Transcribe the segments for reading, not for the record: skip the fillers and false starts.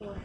Damn.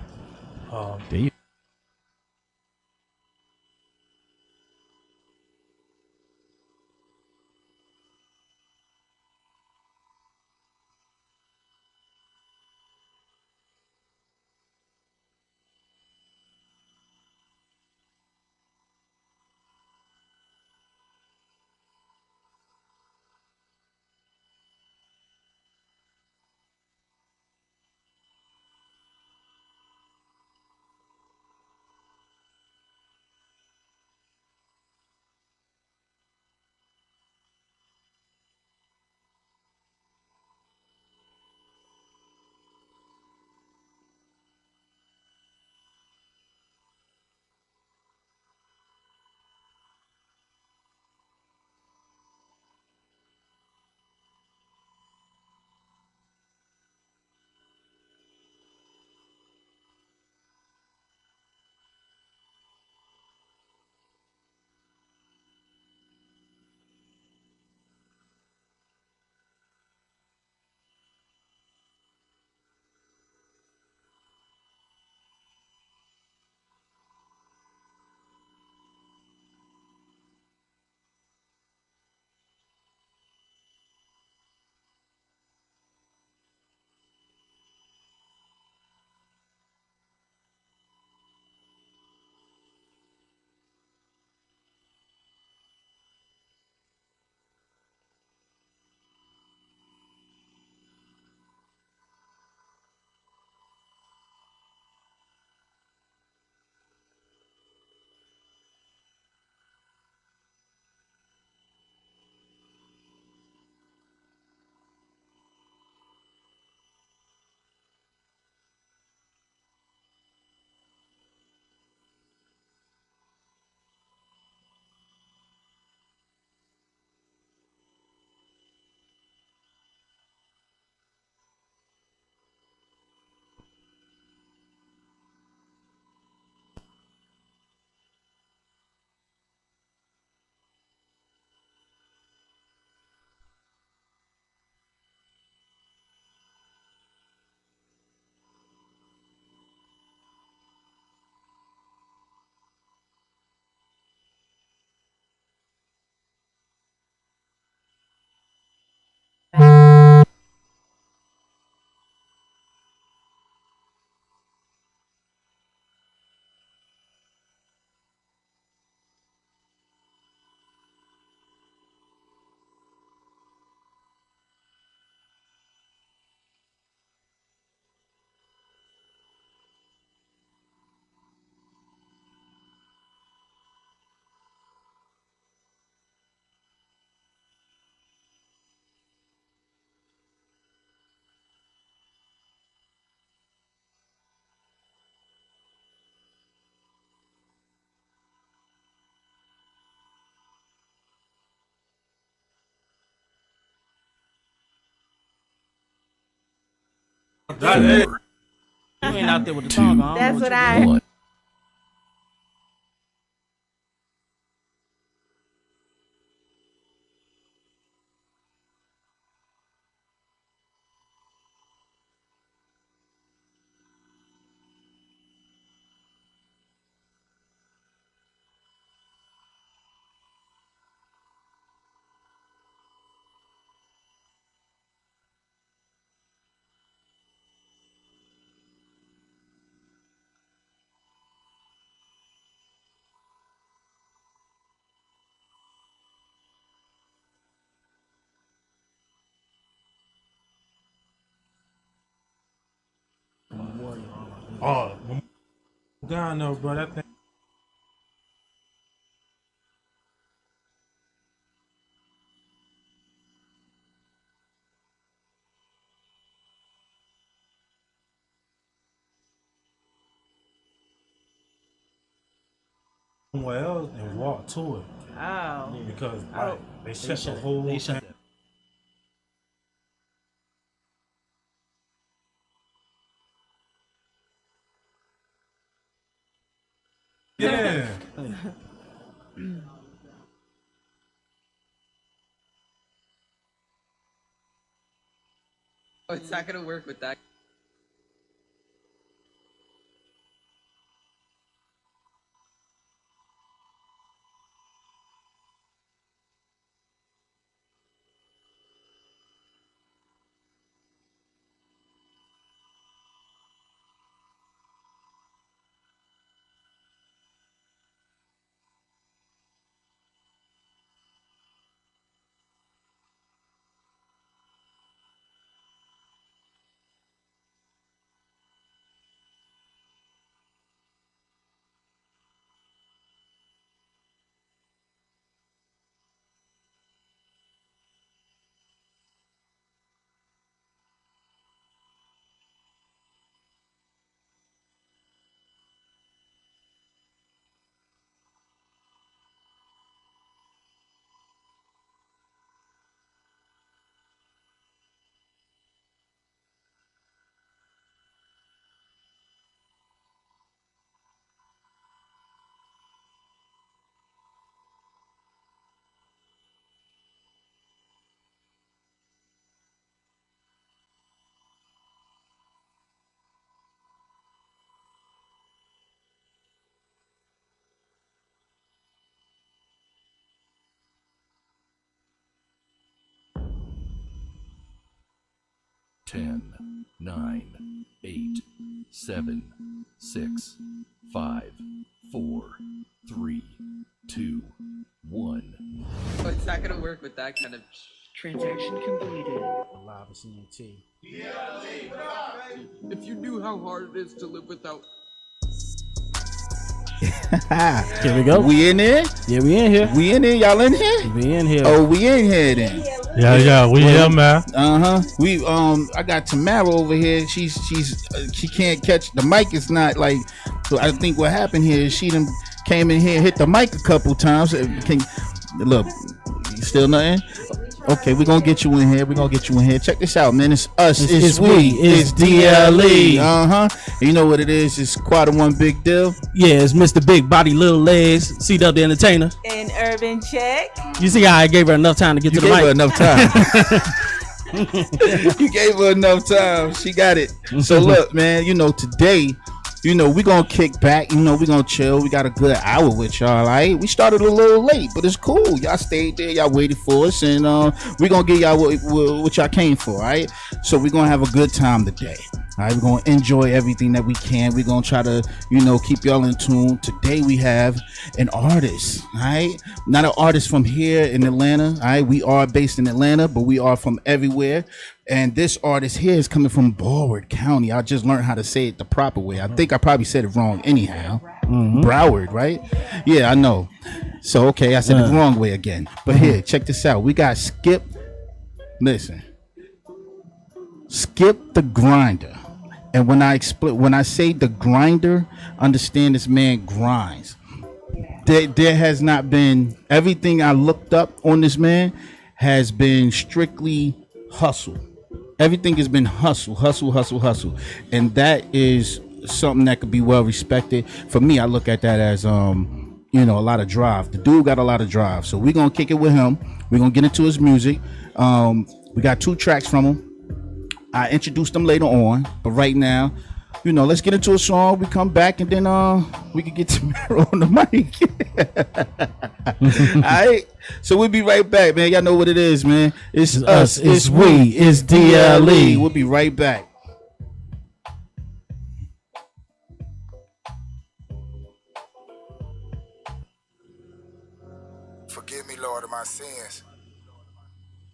That, Four, you ain't out there with the tongue. two, I don't know That's what what you're I. doing. one. Oh, down though, bro. That thing. Somewhere else and walk to it Oh. because Oh. like they shut the whole They thing. shut that. Yeah. Oh, it's not gonna work with that. 10, 9, 8, 7, 6, 5, 4, 3, 2, 1. Oh, it's not gonna work with that kind of transaction completed. Live with CUT. If you knew how hard it is to live without. Here we go. We in there? Yeah, we in here. We in there? Y'all in here? We in here. Oh, we in here then. Yeah, we here, man. We I got Tamara over here. She can't catch the mic. It's not like. So I think what happened here is she done came in here, hit the mic a couple times. Look, still nothing. Okay, we're gonna get you in here. Check this out, man. It's us. It's we. It's DLE. You know what it is. It's quite a one big deal. Yeah, it's Mr. Big Body, Little Legs, C-Dub the Entertainer. And Urban Check. You see how I gave her enough time to get to the mic? You gave her enough time. You gave her enough time. She got it. So look, man, today, we're going to kick back. We're going to chill. We got a good hour with y'all, all right? We started a little late, but it's cool. Y'all stayed there. Y'all waited for us, and we're going to get y'all what y'all came for, all right? So we're going to have a good time today, all right? We're going to enjoy everything that we can. We're going to try to, keep y'all in tune. Today we have an artist, all right? Not an artist from here in Atlanta, all right? We are based in Atlanta, but we are from everywhere. And this artist here is coming from Broward County. I just learned how to say it the proper way. I think I probably said it wrong anyhow. Broward, right? Yeah, I know. So, okay, I said it the wrong way again. But here, check this out. We got Skip. Listen. Skip the Grinder. And when I say the grinder, understand this man grinds. There has not been, everything I looked up on this man has been strictly hustle. Everything has been hustle. And that is something that could be well respected. For me, I look at that as, a lot of drive. The dude got a lot of drive. So we're going to kick it with him. We're going to get into his music. We got 2 tracks from him. I introduced them later on. But right now, let's get into a song. We come back and then we can get Tamara on the mic. All right. So we'll be right back, man. Y'all know what it is, man. It's us. It's we. It's DLE. We'll be right back. Forgive me, Lord, of my sins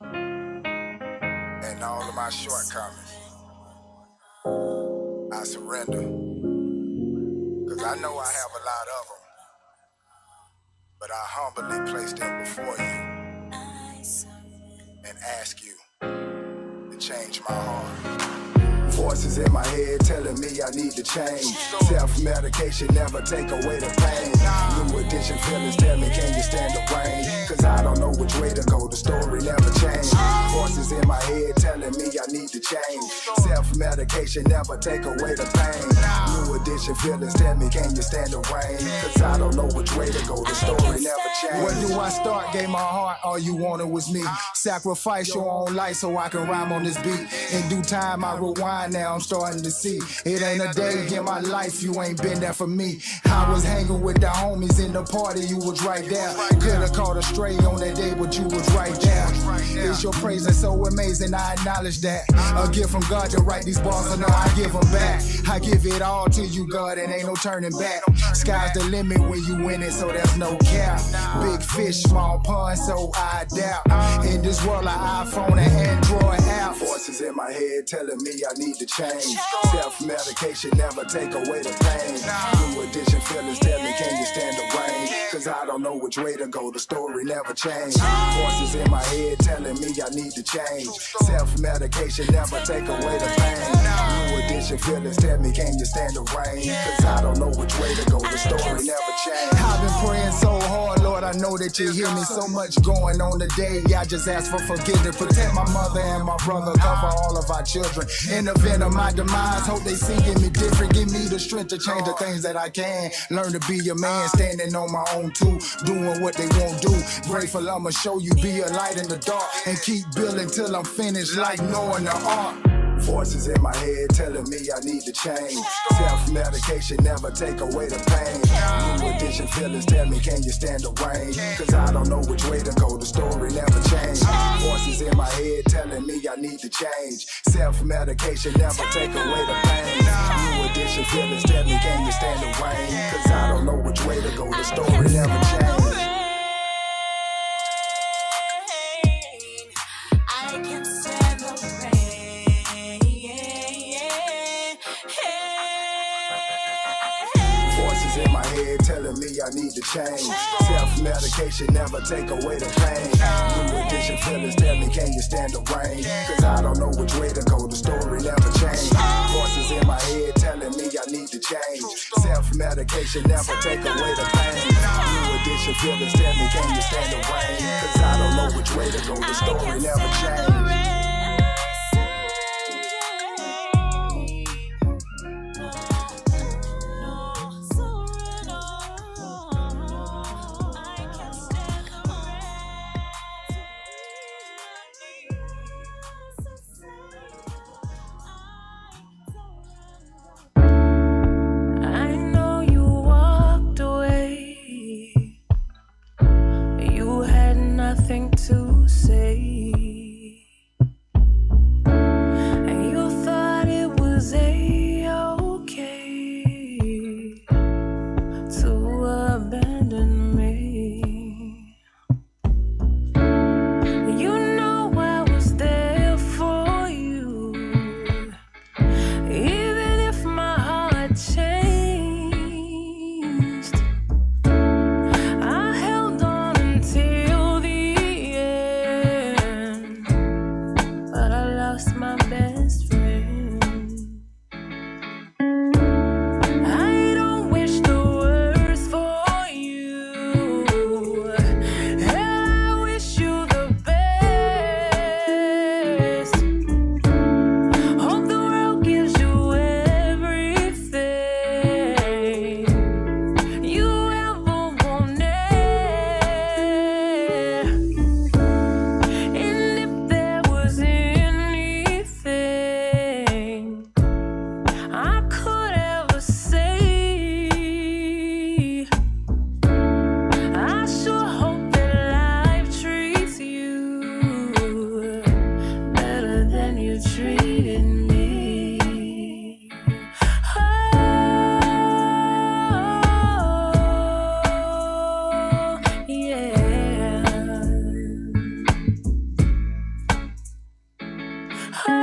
and all of my shortcomings. I surrender, because I know I have a lot of them, but I humbly place them before you and ask you to change my heart. Voices in my head telling me I need to change. Self-medication never take away the pain. New addiction feelings tell me, can you stand the rain? Cause I don't know which way to go, the story never changed. Voices in my head telling me I need to change. Self-medication never take away the pain. New addiction feelings tell me, can you stand the rain? Cause I don't know which way to go, the story never changed. Where do I start? Gave my heart, all you wanted was me. Sacrifice your own life so I can rhyme on this beat. In due time I rewind, now I'm starting to see. It ain't a day in my life you ain't been there for me. I was hanging with the homies in the party, you was right there. Could've caught a stray on that day, but you was right there. It's your praise that's so amazing, I acknowledge that. A gift from God to write these bars, I know I give them back. I give it all to you, God, and ain't no turning back. Sky's the limit when you win it, so there's no cap. Big fish, small pond, so I doubt. In this world, an iPhone and Android app. Voices in my head telling me I need to change. Self-medication never take away the pain. New addiction feelings tell me, can you stand the rain? Cause I don't know which way to go, the story never changed. Voices in my head telling me I need to change. Self-medication never take away the pain. New addiction feelings tell me, can you stand the rain? Cause I don't know which way to go, the story never changed. I've been praying so hard, Lord, I know that you hear me. So much going on today, I just ask for forgiveness. Protect my mother and my brother, cover all of our children. In the event of my demise, hope they see me different. Give me the strength to change the things that I can. Learn to be a man, standing on my own too, doing what they won't do. Grateful I'ma show you, be a light in the dark, and keep building till I'm finished like knowing the art. Voices in my head telling me I need to change. Self-medication never take away the pain. New addiction feelings tell me, can you stand the rain? Cause I don't know which way to go, the story never changed. Voices in my head telling me I need to change. Self-medication never take away the pain. New addiction feelings tell me, can you stand the rain? Cause I don't know which way to go, the story never changed. I can stand the rain. Voices in my head telling me I need to change. Self-medication never take away the pain. New addiction feelings tell me, can you stand the rain? Cause I don't know which way to go, the story never changed. Voices in my head telling me I need to change. Self-medication never take away the pain. New addiction feelings tell me, can you stand the rain? Cause I don't know which way to go, the story never changed. Nothing to say, and you thought it was okay to abandon me. You know I was there for you, even if my heart changed. I held on until but I lost my best friend. I don't wish the worst for you. I wish you the best. Hope the world gives you everything you ever wanted. I could ever say, I sure hope that life treats you better than you treated me. Oh, yeah. Oh,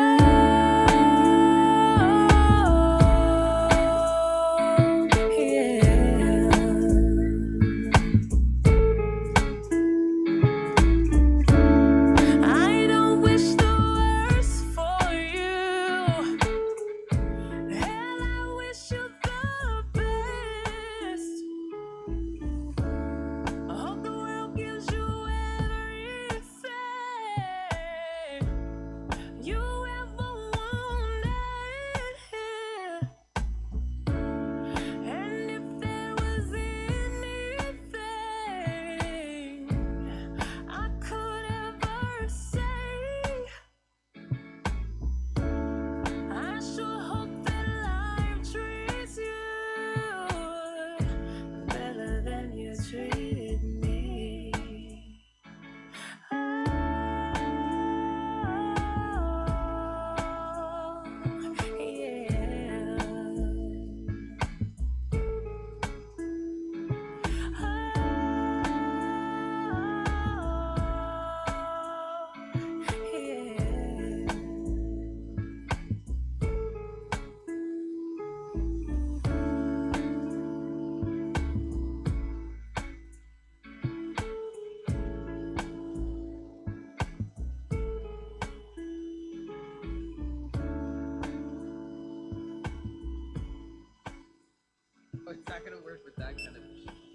It's not gonna work with that kind of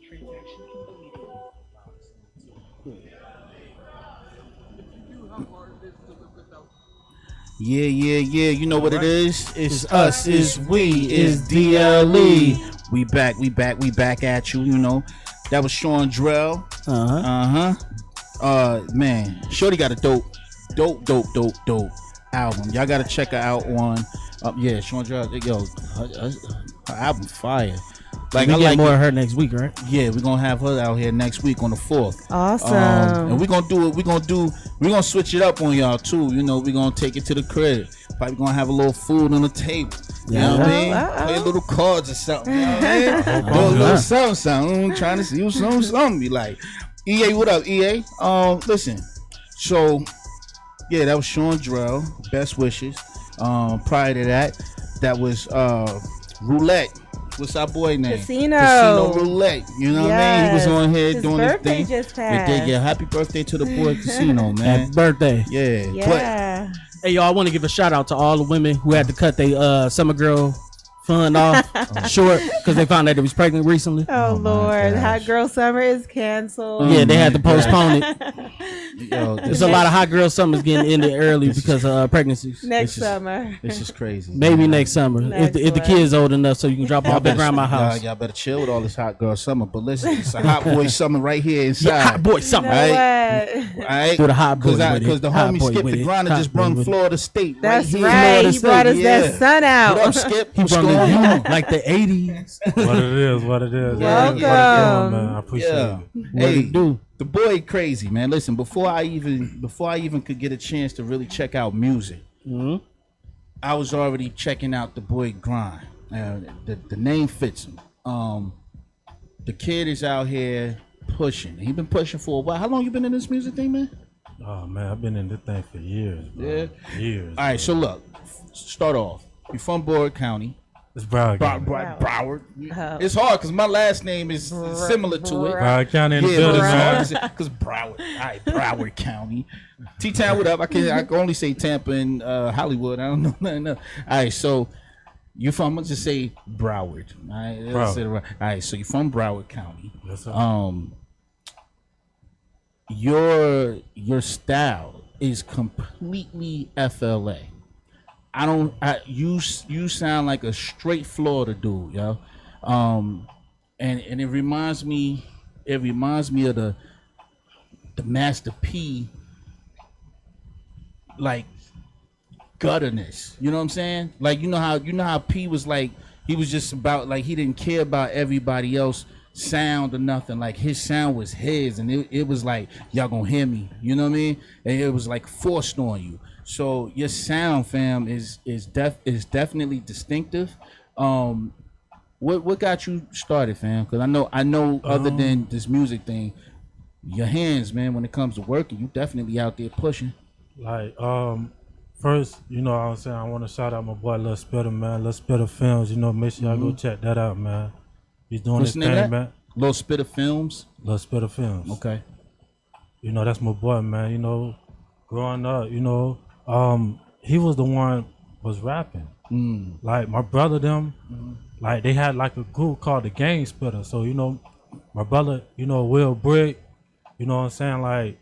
transaction. Yeah. You know what it is? It's us, it's we, it's DLE. We back at you, you know. That was Sean Drell. Man, Shorty got a dope album. Y'all gotta check her out on. Yeah, Sean Drell. Yo, her album fire. Like we I get like more it. of her next week, right? Yeah, we're gonna have her out here next week on the 4th. Awesome. And we're gonna do it. We're gonna switch it up on y'all too. You know, we're gonna take it to the crib. Probably gonna have a little food on the table. You know what I mean? Play a little cards or something. You know what I mean? Do a little something. Trying to see you something. Be like, EA, what up, EA? Listen. So, yeah, that was Sean Drell. Best wishes. Prior to that was Roulette. What's our boy name? Casino Roulette. You know what I mean? He was on here his doing his birthday thing. just passed. Yeah, happy birthday to the boy Casino, man. Happy birthday. Yeah. Yeah. Hey, y'all, I want to give a shout out to all the women who had to cut their summer girl fund off short because they found out they was pregnant recently. Oh Lord, Hot Girl Summer is canceled. Yeah, they had to postpone it. Yo, There's a lot of hot girl summers getting ended early because of pregnancies. Next summer. This is crazy. Maybe next summer Next if the kid's old enough so you can drop off at grandma's house. Y'all better chill with all this hot girl summer. But listen, it's a hot boy summer right here inside. Yeah, hot boy summer. You know Right? what? All right, Do the hot boy with it. because the Hot homie boy Skip with the it. Grinder Hot just boy brung with it. Florida State. That's right. right. Here. He brought us Yeah. that sun out. What up, Skip? He What's brought going the on? youth like the 80s. What it is, what it is. Welcome. Man. I appreciate it. Hey, do? the boy crazy, man. Listen, before I even could get a chance to really check out music, I was already checking out the boy Grind. The name fits him. The kid is out here pushing. He been pushing for a while. How long you been in this music thing, man? Oh man, I've been in this thing for years, bro. Yeah. Years. All right, so look, start off. You're from Broward County. It's Broward County. Broward. It's hard because my last name is similar to it. Broward County in the Yeah, building, but man. it's hard because Broward. All right, Broward County. T-Town, what up? I can only say Tampa and Hollywood. I don't know nothing else. All right, so you from? I'm gonna just say Broward. All right, let's say it right. All right, so you're from Broward County. Yes, sir. Your style is completely FLA. You sound like a straight Florida dude, yo. And it reminds me of the Master P, like gutterness. You know what I'm saying? Like you know how P was like, he was just about like he didn't care about everybody else sound or nothing. Like his sound was his, and it was like, y'all gonna hear me, you know what I mean? And it was like forced on you. So your sound, fam, is definitely distinctive. What got you started, fam? Because I know other than this music thing, your hands, man, when it comes to working, you definitely out there pushing. Like, first, you know what I'm saying, I want to shout out my boy Lil Spitter, man. Lil Spitter Films, you know, make sure y'all go check that out, man. He's doing What's his the name of thing, that? man. Lil Spitter Films. Lil Spitter Films. Okay. You know, that's my boy, man. You know, growing up, you know, he was the one was rapping. Like my brother them, like they had like a group called the Gang Spitter. So, you know, my brother, you know, Will Brick, you know what I'm saying? Like,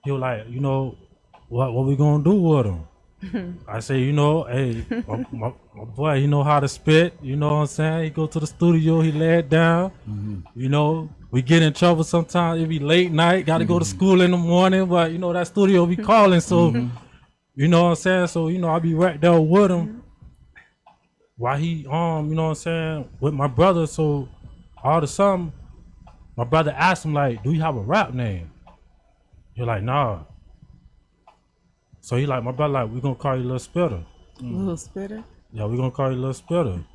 he was like, you know, what we gonna do with him? I say, you know, hey, my boy, he know how to spit, you know what I'm saying? He go to the studio, he lay it down, you know, we get in trouble sometimes, it be late night, gotta go to school in the morning, but you know, that studio be calling, so, you know what I'm saying? So, you know, I be right there with him while he, you know what I'm saying, with my brother. So all of a sudden, my brother asked him, like, do you have a rap name? You're like, nah. So he like, my brother like, we gonna call you Lil Spitter. Little Spitter. Yeah, we gonna call you Lil Spitter.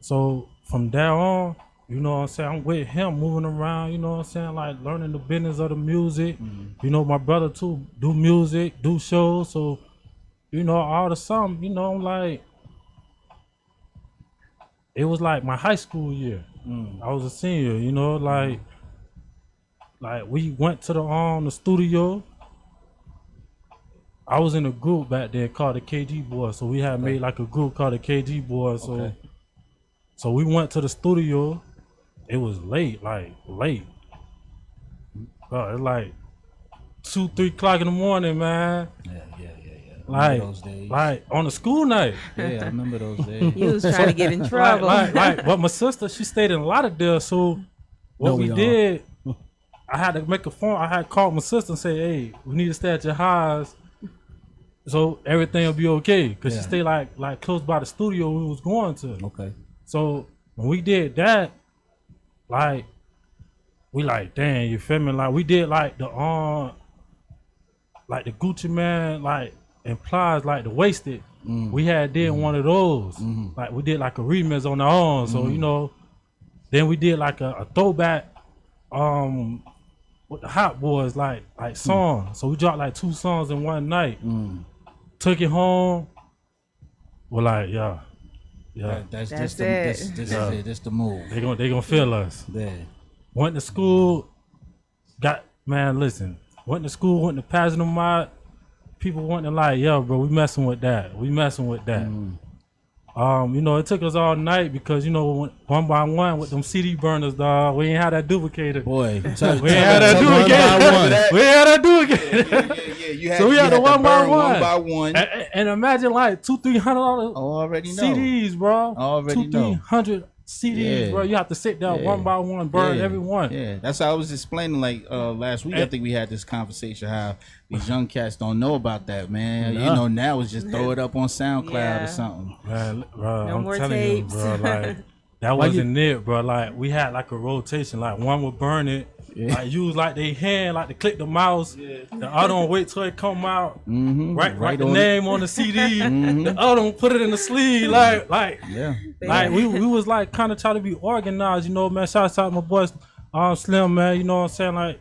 So from there on, you know what I'm saying, I'm with him moving around, you know what I'm saying, like learning the business of the music. You know, my brother too, do music, do shows. So, you know, all of a sudden, you know, like, it was like my high school year. I was a senior, you know, like we went to the studio. I was in a group back there called the KG Boys. So we had made like a group called the KG Boys. So so we went to the studio. It was late, like late. Bro, it's like 2-3 o'clock in the morning, man. Yeah. Like, those days. like on a school night. Yeah, I remember those days. He was trying to get in trouble. Like, but my sister, she stayed in Lauderdale, so what we did, I had to make a phone. I had called my sister and say, hey, we need to stay at your house so everything will be okay. Cause she stay like close by the studio we was going to. Okay. So when we did that, like we like, dang, you feel me? Like we did like the Gucci Man, like implies like the wasted. We had did one of those. Like we did like a remix on our own. So you know, then we did like a throwback with the Hot Boys like song. So we dropped like 2 songs in one night. Took it home. We're like, yeah. That's That's the it. this is it. This the move. They gonna feel us. Yeah. Went to school, went to school, went to passing them out. People wanting like, yo, bro, we messing with that. You know, it took us all night because, you know, one by one with them CD burners, dog, we ain't had that duplicated. Boy, We ain't had that duplicated. We ain't had that duplicated. Yeah. You had, So we you had to one by one. by one. And imagine like $200-$300 Already know. CDs, bro. Already know. $200-$300 CDs, Yeah. bro. You have to sit down one by one, burn every one. Yeah, that's how I was explaining. Like last week, I think we had this conversation how these young cats don't know about that, man. You know, now it's just throw it up on SoundCloud or something. Man, bro, No I'm more telling tapes. you, bro, like that wasn't it, bro. Like we had like a rotation. Like one would burn it, like use like they hand, like to click the mouse. The other one wait till it come out. Write the name on the CD. The other one put it in the sleeve. Like we was like kind of trying to be organized, you know, man. Shout out to my boys, Slim, man. You know what I'm saying? Like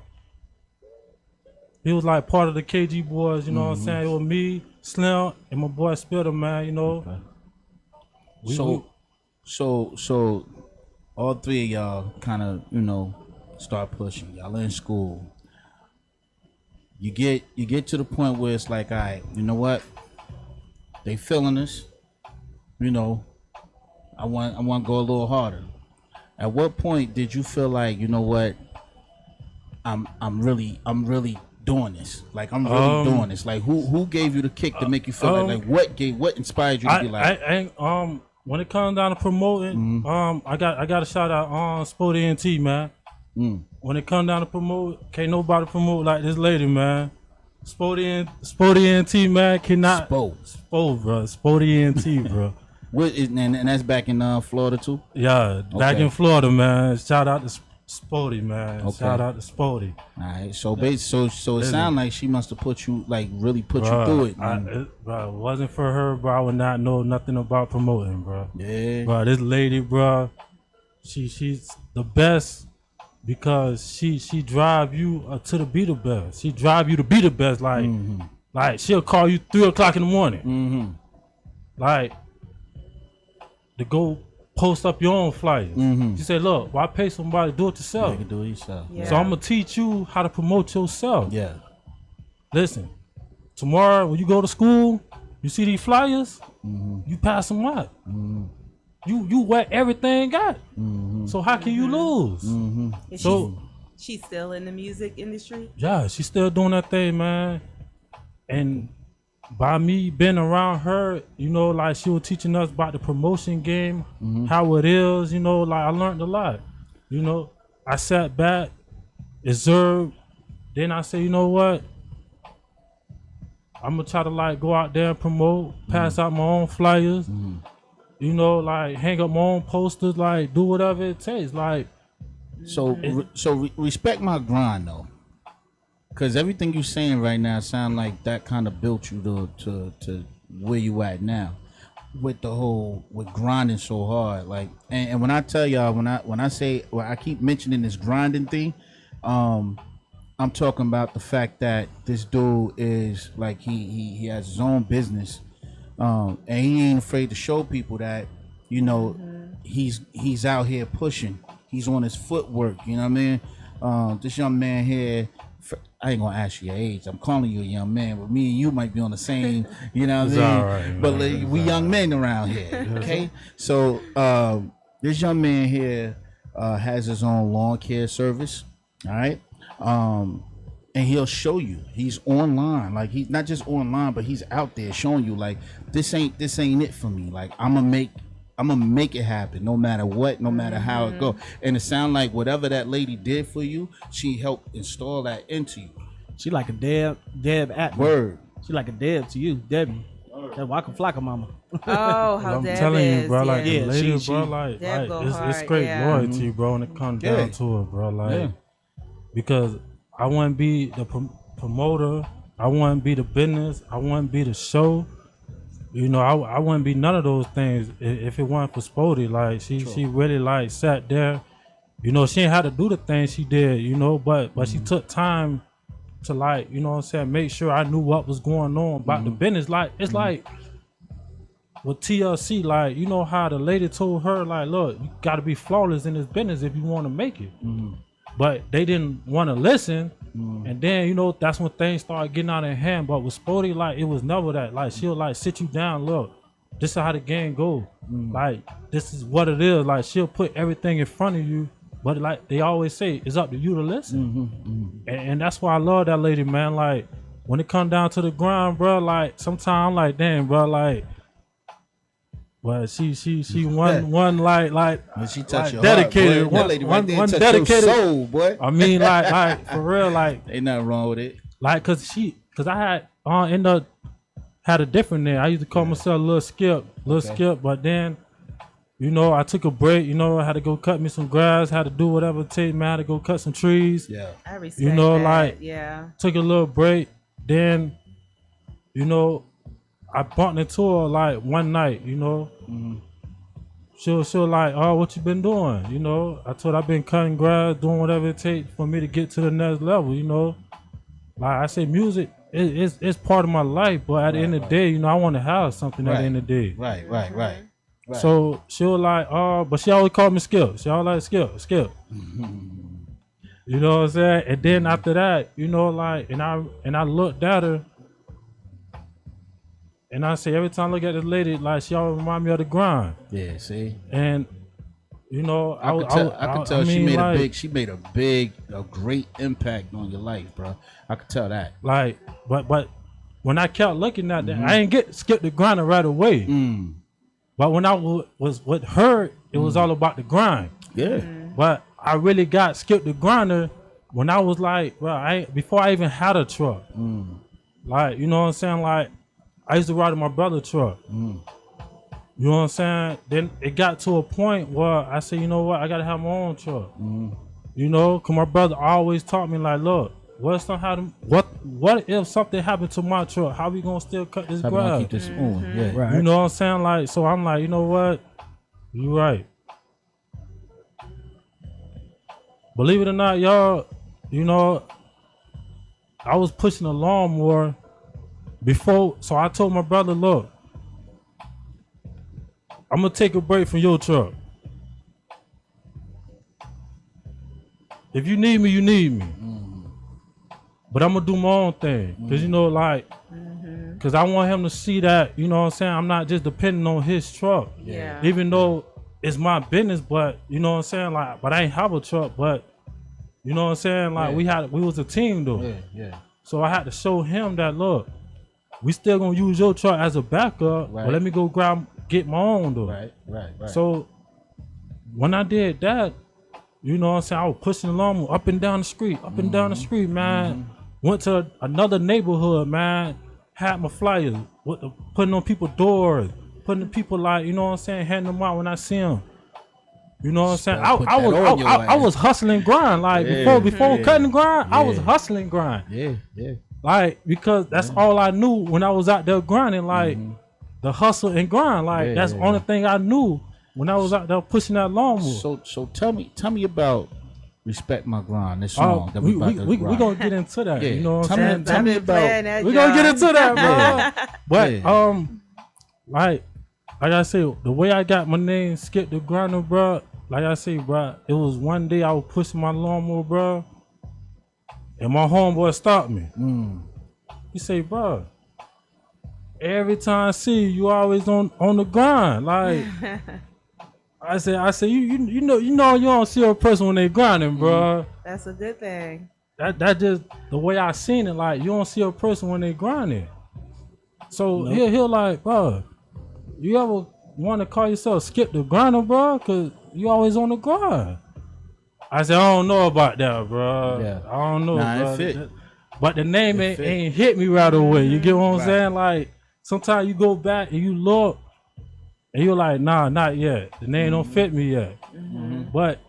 he was like part of the KG boys. You know what I'm saying? It was me, Slim, and my boy Spitter, man. You know. So all three of y'all kind of, you know, start pushing. Y'all in school. You get to the point where it's like, all right, you know what? They feeling us. You know, I want to go a little harder. At what point did you feel like, you know what? I'm really doing this. Like I'm really doing this. Like who gave you the kick to make you feel like what inspired you to be like? When it comes down to promoting, I got a shout out on Sport ENT, man. When it comes down to promote, can't nobody promote like this lady, man. Sport ENT, man, cannot. Sport ENT, bro. What is, and that's back in Florida too? Yeah, back in Florida, man. Shout out to Sporty, man. Okay. Shout out to Sporty. All right, so it sounds like she must have put you, like, really put you through it. Bro, it wasn't for her, bro, I would not know nothing about promoting, bro. Yeah. Bro, this lady, bro, she's the best because she drive you to be the best. She drive you to be the best. Like she'll call you 3 o'clock in the morning. Like to go post up your own flyers. She said, look, why pay somebody to do it yourself? You can do it yourself. Yeah. So I'm gonna teach you how to promote yourself. Yeah. Listen, tomorrow when you go to school, you see these flyers, you pass them out. You wear everything got. So how can you lose? Is So she's still in the music industry? yeah, she's still doing that thing, man. And by me being around her, you know, like she was teaching us about the promotion game, how it is, you know, like I learned a lot. You know, I sat back, observed, then I said, you know what? I'm gonna try to like go out there and promote, pass out my own flyers, you know, like hang up my own posters, like do whatever it takes. Like Respect my grind though. Cause everything you saying right now sound like that kind of built you to where you at now, with grinding so hard. Like, and when I tell y'all, when I say, I keep mentioning this grinding thing, I'm talking about the fact that this dude is like he has his own business, and he ain't afraid to show people that, you know, he's out here pushing. He's on his footwork. You know what I mean? This young man here. I ain't gonna ask you your age. I'm calling you a young man, but me and you might be on the same, you know what I mean? All right, but like, we young men around here, okay? So this young man here has his own lawn care service, all right? And he'll show you. He's online, like he's not just online, but he's out there showing you, like this ain't it for me. Like I'm gonna make it happen, no matter what, no matter how it go. And it sound like whatever that lady did for you, she helped install that into you. She like a Deb at Word. She like a Deb to you, Debbie. That Waka Flocka mama. Oh, how I'm Deb telling is, you, bro. Like Yeah, the lady, she- bro. Like Deb go it's hard, straight yeah. loyalty, bro. When it comes down to it, bro. Like because I wouldn't be the promoter. I wouldn't be the business. I wouldn't be the show. You know, I wouldn't be none of those things if it wasn't for Spody. Like she really like sat there. You know, she ain't had to do the things she did. You know, but she took time to like, you know what I'm saying, make sure I knew what was going on about the business. Like it's like with TLC, like you know how the lady told her, like, look, you got to be flawless in this business if you want to make it. But they didn't want to listen. And then, you know, that's when things started getting out of hand. But with Spody, like, it was never that. Like, she'll, like, sit you down, look, this is how the game go. Like, this is what it is. Like, she'll put everything in front of you. But, like, they always say, it's up to you to listen. And that's why I love that lady, man. Like, when it come down to the grind, bro, like, sometimes I'm like, damn, bro, like, well, she one like when she touch your dedicated, heart, boy. That lady right there one touch dedicated your soul, boy. I mean, like for real, like ain't nothing wrong with it. Like, cause I had had a different name. I used to call myself Lil Skip, Skip. But then, you know, I took a break. You know, I had to go cut me some grass. Had to do whatever it takes, man. I had to go cut some trees. Yeah, I respect you know, that. like yeah. Took a little break. Then, you know, I bumped into her like one night, you know. She was like, oh, what you been doing? You know, I told her I've been cutting grass, doing whatever it takes for me to get to the next level, you know. Like I say, music it's part of my life, but at the end of the day, you know, I want to have something at the end of the day. Right. So she was like, oh, but she always called me Skip. She always like Skip. You know what I'm saying? And then after that, you know, like, and I looked at her. And I say, every time I look at this lady, like, she always remind me of the grind. Yeah, see? And, you know, I could tell she made a great impact on your life, bro. I could tell that. Like, but when I kept looking at that, I ain't skip the grind right away. But when I was with her, it was all about the grind. Yeah. But I really got skipped the grinder when I was like, well, before I even had a truck. Like, you know what I'm saying? Like, I used to ride in my brother's truck. You know what I'm saying? Then it got to a point where I said, you know what? I got to have my own truck. You know, because my brother always taught me, like, look, what if something happened to my truck? How we going to still cut this grass? Keep this on. Yeah. Right. You know what I'm saying? Like, so I'm like, you know what? You right. Believe it or not, y'all, you know, I was pushing a lawnmower before, so I told my brother, look, I'm gonna take a break from your truck. If you need me, you need me. But I'm gonna do my own thing. Cause you know, like, cause I want him to see that, you know what I'm saying, I'm not just depending on his truck. Yeah. Even though it's my business, but you know what I'm saying, like, but I ain't have a truck, but you know what I'm saying, like, we was a team though. Yeah. So I had to show him that, look, we still gonna use your truck as a backup, but let me go get my own though. Right. So when I did that, you know what I'm saying, I was pushing the lawnmower up and down the street, man. Went to another neighborhood, man. Had my flyers, putting on people's doors, putting the people, like, you know what I'm saying, handing them out when I see them. You know what I'm saying? I was hustling grind, like before cutting grind, I was hustling grind. Yeah. Like, because that's all I knew when I was out there grinding, like the hustle and grind. Like, that's the only thing I knew when I was out there pushing that lawnmower. So tell me about Respect My Grind, this song that we gonna get into that. You know what I'm saying? Tell me about. We gonna get into that, bro. But like I said, the way I got my name Skip the Grinder, bro. Like I say, bro, it was one day I was pushing my lawnmower, bro, and my homeboy stopped me. He say, bro, every time I see you always on the grind. Like, I say, you know you don't see a person when they grinding, bro. That's a good thing. That just the way I seen it. Like, you don't see a person when they grinding. So he'll like, bro, you ever want to call yourself Skip the Grinder, bro? Cause you always on the grind. I said, I don't know about that, bro. Yeah. I don't know. Nah, bro. it fit. but the name ain't hit me right away. You get what I'm saying? Like sometimes you go back and you look and you're like, nah, not yet. The name don't fit me yet. But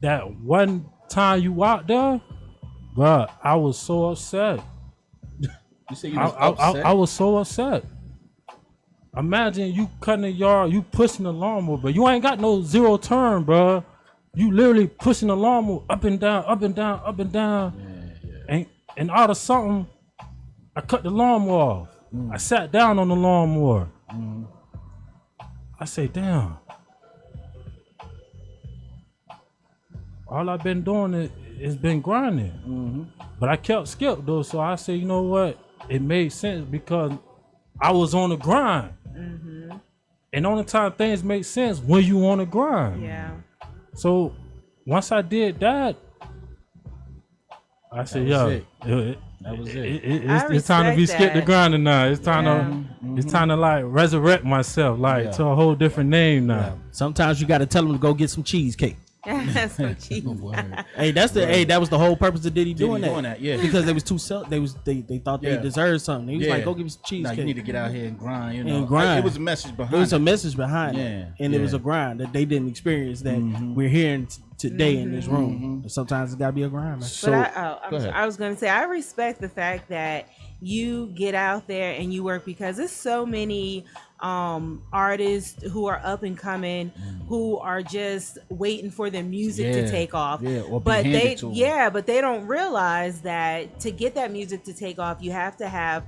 that one time you out there, bro, I was so upset. You say you was upset? I was so upset. Imagine you cutting the yard, you pushing the lawnmower, but you ain't got no zero turn, bro. You literally pushing the lawnmower up and down, up and down, up and down. And out of something, I cut the lawnmower off. I sat down on the lawnmower. I say, damn. All I've been doing is been grinding. But I kept skip though, so I say, you know what? It made sense because I was on the grind. And only time things make sense when you on the grind. Yeah. So once I did that, I said, yo, that was it. It's time to be skipped the grinding now. It's time to it's time to like resurrect myself like to a whole different name now. Sometimes you got to tell them to go get some cheesecake. That's so cheap. Hey, that was the whole purpose of Diddy doing that. Yeah, because they was too they thought they deserved something. He was like, go give me some cheesecake. You need to get out here and grind. You know, and grind. It was a message behind. It was a message behind it, and it was a grind that they didn't experience that we're hearing today in this room. And sometimes it's gotta be a grind, man. So, I was going to say I respect the fact that you get out there and you work because there's so many artists who are up and coming who are just waiting for their music to take off. But they don't realize that to get that music to take off, you have to have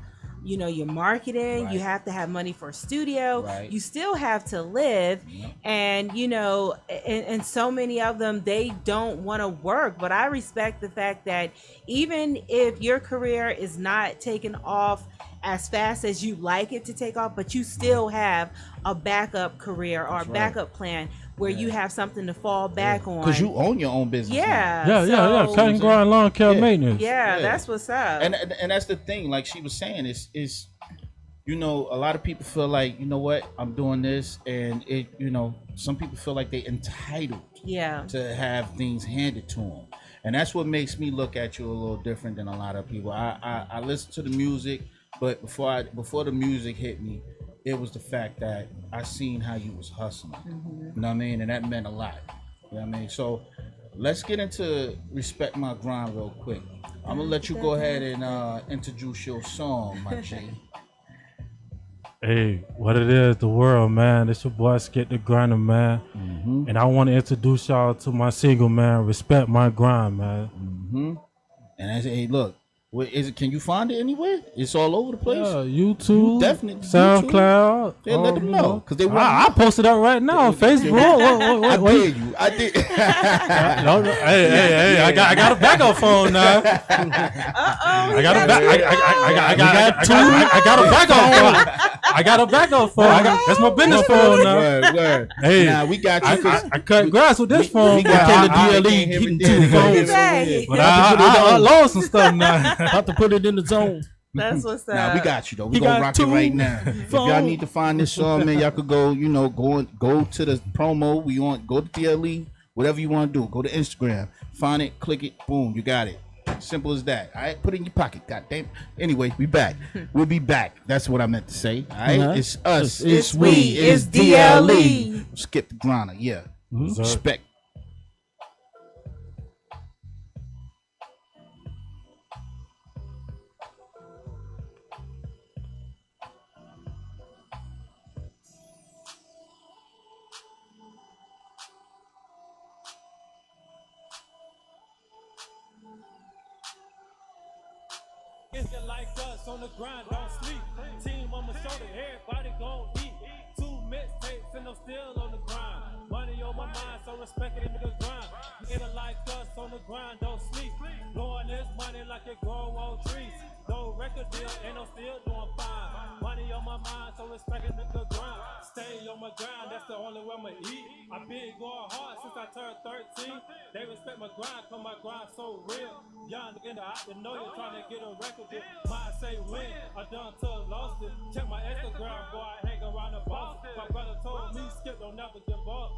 your marketing, you have to have money for a studio, you still have to live, and and so many of them, they don't want to work. But I respect the fact that even if your career is not taking off as fast as you like it to take off, but you still have a backup career or a backup plan where you have something to fall back on. Because you own your own business. Yeah. Cutting, grind, lawn care, maintenance. Yeah, that's what's up. And that's the thing, like she was saying, is a lot of people feel like, you know what, I'm doing this, and it, some people feel like they entitled to have things handed to them. And that's what makes me look at you a little different than a lot of people. I listen to the music, but before the music hit me, it was the fact that I seen how you was hustling. You know what I mean? And that meant a lot. You know what I mean? So let's get into Respect My Grind real quick. I'm gonna let you go ahead and introduce your song, my G. Hey, what it is, the world, man. It's your boy Skip the Grinder, man. And I want to introduce y'all to my single, man, Respect My Grind, man. And I say, hey, look, what is it? Can you find it anywhere? It's all over the place. Yeah, YouTube, definitely SoundCloud. Yeah, let them know because they want. I posted up right now on Facebook. I did. Hey! I got a backup phone now. I got a backup phone. That's my business phone now. Word. Hey, now we got you. I cut grass with this phone. We got the DLE getting two phones. But I lost some stuff now. About to put it in the zone. That's what's up. Now we got you though. We gonna rock it right now. If y'all need to find this song, man, y'all could go. Go to the promo. Go to DLE, whatever you want to do. Go to Instagram, find it, click it, boom, you got it. Simple as that. All right, put it in your pocket. God damn. Anyway, we back. We'll be back. That's what I meant to say. All right, it's us. It's we. It's DLE. Skip the grinder. Yeah. Respect. It's like us on the grind, don't sleep. Team on my shoulder, everybody gon' eat. 2 mixtapes and I'm still on the grind. Money on my mind, so respect it in the grind. It's like us on the grind, don't sleep. Blowing this money like it grow on trees. No record deal, and I'm still doing fine. Money on my mind, so respect it in the grind. Stay on my grind, that's the only way I'ma eat. I've been going hard since I turned 13. They respect my grind, cause my grind so real. Young in the out to know you're trying to get a record deal. Mine say win, I done till lost it. Check my Instagram, boy, I hang around the boss. My brother told me, Skip, don't never give up.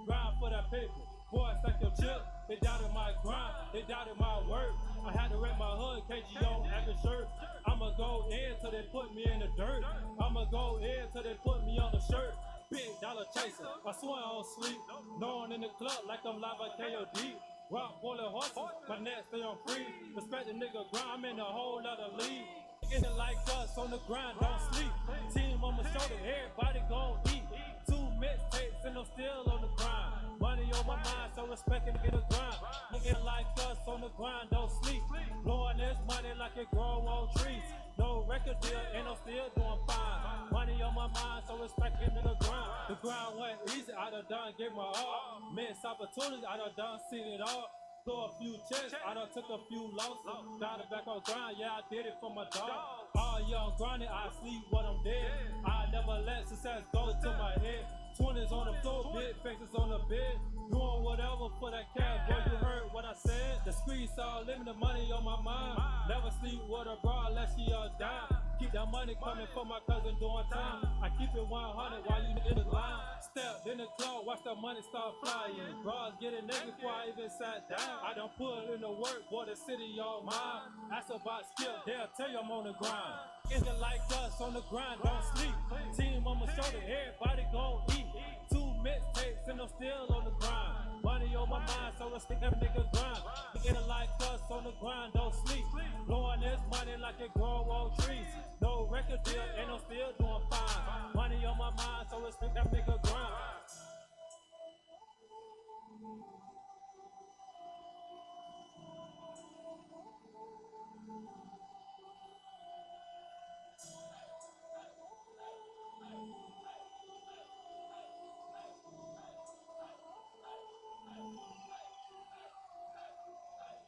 Grind for that paper, boy, it's like them chips. They doubted my grind, they doubted my work. I had to rep my hood, KGO, Abbott shirt. I'ma go in till they put me in the dirt. I'ma go in till they put me on the shirt. Big dollar chaser, I swear I don't sleep. Knowing in the club like I'm live at KOD. Rock boiling horses, my net stay on free. Respect the nigga grind, I'm in a whole other league. In it like us, on the grind, don't sleep. Team on my shoulder, everybody gon' eat. 2 mixtapes and I'm still on the grind. Money on my mind, so respect and get a grind. Nigga like us, on the grind, don't sleep. Blowing this money like it grow on trees. No record deal, and I'm still doing fine. Money on my mind, so respect and get a grind. The grind went easy, I done gave my all. Missed opportunities, I done seen it all. Throw a few checks, I done took a few losses. Got it back on grind, yeah, I did it for my dog. All young grinding, I sleep when I'm dead. I never let success go to my head. 20s on the floor, big faces on the bed. Doing whatever for that cash, boy, you heard what I said. The streets all living, the money on my mind. Never sleep with a bra unless she a dime. Keep that money coming for my cousin doing time. I keep it 100 while you in the line. Step in the club, watch the money start flying. Bras getting naked before I even sat down. I done put in the work, boy, the city all mine. Ask about skill, they'll tell you I'm on the grind. Is it like us on the grind, don't sleep. Team on my shoulder, everybody gon' eat. 2 mixtapes and I'm still on the grind. Money on my mind, so let's stick that nigga grind. Is it like us on the grind, don't sleep. Blowing this money like it grow on trees. No record deal, and I'm still doing fine. Money on my mind, so let's stick that nigga grind.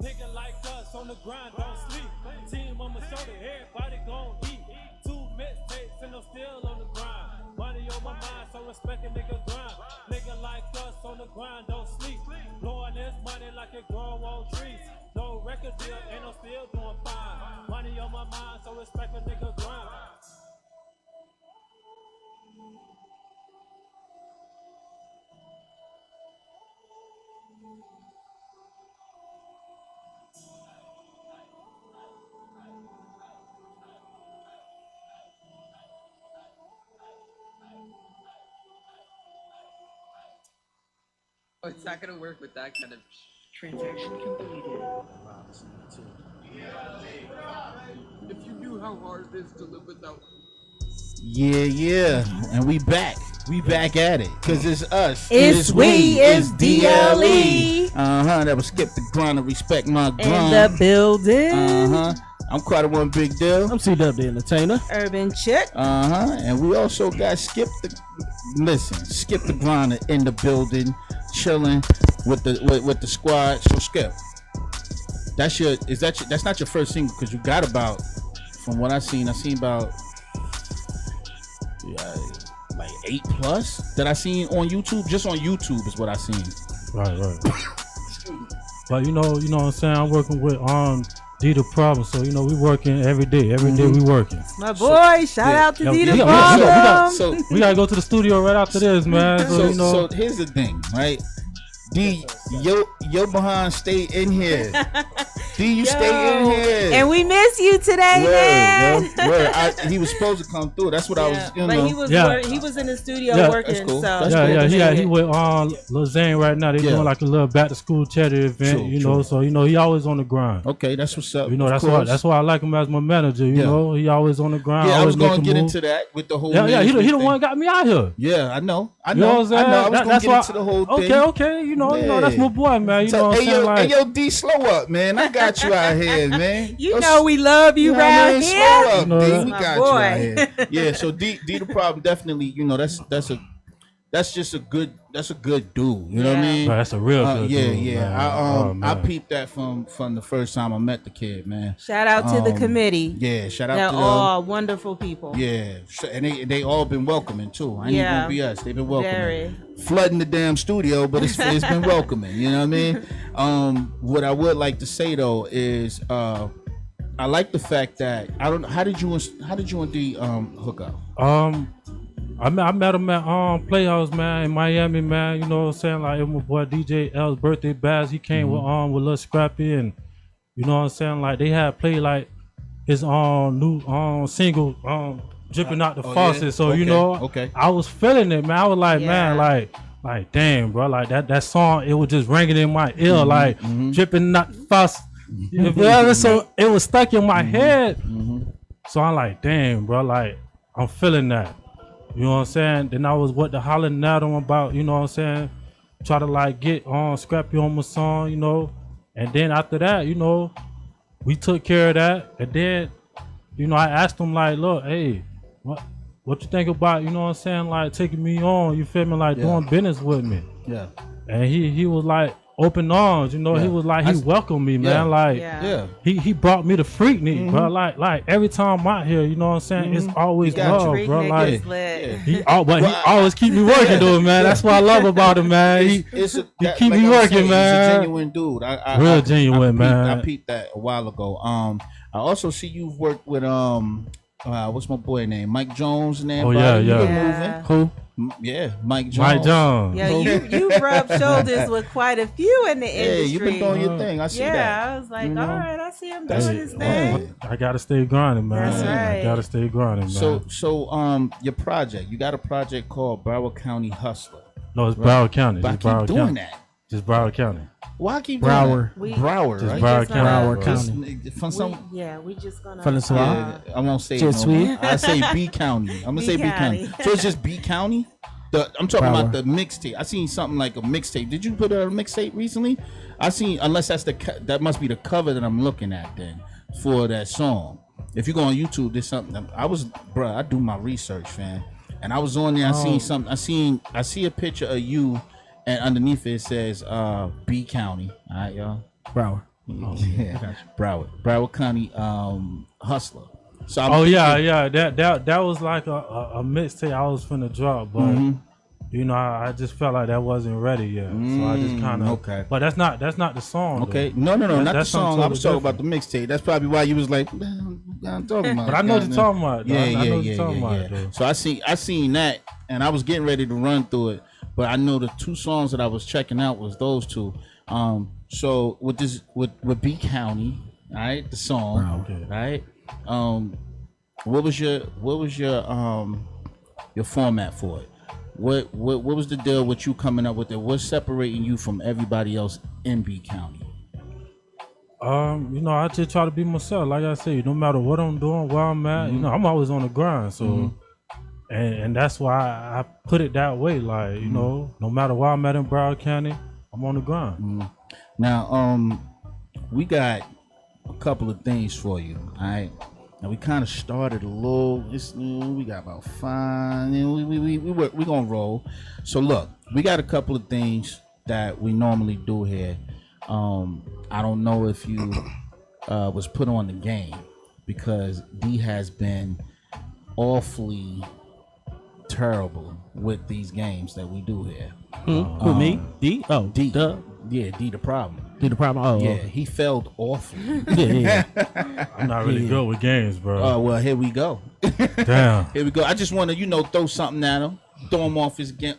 Nigga like us on the grind, don't sleep. Team on my shoulder, everybody gon' eat. 2 mixtapes and I'm still on the grind. Money on my mind, so respect a nigga grind. Nigga like us on the grind, don't sleep. Blowing this money like it grow on trees. No record deal, and I'm still doing fine. Money on my mind, so respect a nigga grind. Oh, it's not gonna work with that kind of transaction completed. If you knew how hard it is to live without. Yeah, and we back at it, cause it's us. It's DLE. That was Skip the Grind and Respect My Grind. In the building. I'm quite one big deal. I'm C-Dub the Entertainer. Urban Chick. And we also got Skip the Grind in the building, chilling with the squad. So Skip, that's not your first single, because you got about, from what I seen about like 8+ that I seen on YouTube. Just on YouTube is what I seen. Right. But you know what I'm saying, I'm working with D the Problem, so we working every day. Every day we working. My boy, shout out to D the Problem. We gotta go to the studio right after this, man. So here's the thing, right? D, your behind stay in here. D, you stay in here. And we miss you today, man. He was supposed to come through. That's what I was, But he was in the studio working. That's cool. So he with Lil Zane right now. They doing like a little back to school charity event, true. So he always on the grind. Okay, that's what's up. That's why I like him as my manager. You know, he always on the grind. Yeah, I was gonna get into that with the whole. Yeah, he the one got me out here. Yeah, I know. I was gonna get into the whole thing. Okay. You know, that's my boy, man. You know what I'm saying? Hey, yo, D, slow up, man. I got you out here, man. You know we love you around here. Slow up, D. We got you out here. Yeah, so D the Problem definitely, that's just a good dude. You know what I mean? Bro, that's a real good dude. Yeah. I peeped that from the first time I met the kid, man. Shout out to the committee. Yeah, shout out to them. They're all wonderful people. Yeah, and they all been welcoming too. I ain't even gonna BS. They've been welcoming. Flooding the damn studio, but it's been welcoming. You know what I mean? What I would like to say though is I like the fact that how did you and D hook up? I met him at Playhouse, man, in Miami, man. You know what I'm saying? Like, it was my boy DJ L's birthday bash. He came with Lil Scrappy, and you know what I'm saying? Like, they had played like his new single, dripping out the faucet. Yeah? So okay. you know, okay. I was feeling it, man. I was like, Yeah. man, like damn, bro, like that song, it was just ringing in my ear, like dripping out the faucet. You feel me? So it was stuck in my head. So I'm like, damn, bro, like I'm feeling that. You know what I'm saying? Then I was hollering at him about, you know what I'm saying? Try to like get Scrappy on my song, you know. And then after that, you know, we took care of that. And then, you know, I asked him like, look, hey, what you think about, you know what I'm saying, like taking me on, you feel me, like doing business with me. Yeah. And he was like open arms, you know, he was like, he welcomed me, man. Like he brought me the Freaknik, bro. Like every time I'm out here, you know what I'm saying, it's always love, bro. Like he always keep me working though, man. That's what I love about him, man. He keep me working, man. He's a genuine dude. Real genuine, man. I peeped that a while ago. I also see you've worked with what's my boy name? Mike Jones and that. Oh yeah. Who? Yeah, Mike Jones. Mike Jones. Yeah, you rubbed shoulders with quite a few in the industry. Yeah, you've been doing your thing. I see that. Yeah, I was like, all right, I see him doing his thing. I gotta stay grinding, man. That's right. I gotta stay grinding, man. So your project, you got a project called Broward County Hustler. No, it's Broward County. But I It's Broward keep doing County. that. Just Broward County. Why I keep Broward. doing that? Broward, Just right? Broward County. Broward County. From some, we just gonna. From the yeah, I won't say Just no. sweet. I say B County. I'm gonna say B County. So it's just B County. I'm talking about the mixtape. I seen something like a mixtape. Did you put a mixtape recently? I seen, unless that's that must be the cover that I'm looking at then for that song. If you go on YouTube, there's something. I do my research, fam. And I was on there. I seen something. I see a picture of you, and underneath it says B County. All right, y'all. Broward. Yeah, Broward County Hustler. So that was like a mixtape I was finna drop, but you know, I just felt like that wasn't ready yet, so I just kind of okay. But that's not the song. Okay, though. no, not the That's song. something I was totally talking about the mixtape. That's probably why you was like, I'm talking about. But I know what you're talking about. Though. Yeah, I know what you're talking about, though. So I seen that, and I was getting ready to run through it, but I know the two songs that I was checking out was those two. So with B County, all right, the song, okay. right? What was your format for it? What was the deal with you coming up with it? What's separating you from everybody else in B County? You know, I just try to be myself. Like I said, no matter what I'm doing, where I'm at, you know, I'm always on the grind. So, and that's why I put it that way. Like, you know, no matter where I'm at in Broward County, I'm on the grind. Now, we got a couple of things for you. All right. Now we kind of started a little. We got about 5. We gonna roll. So look, we got a couple of things that we normally do here. I don't know if you was put on the game because D has been awfully terrible with these games that we do here. Who, me? D? Oh, D. Duh. Yeah, D the problem. D the problem. Oh, Yeah, he failed awfully. yeah. I'm not really good with games, bro. Oh well, here we go. Damn. Here we go. I just want to, throw something at him, throw him off his game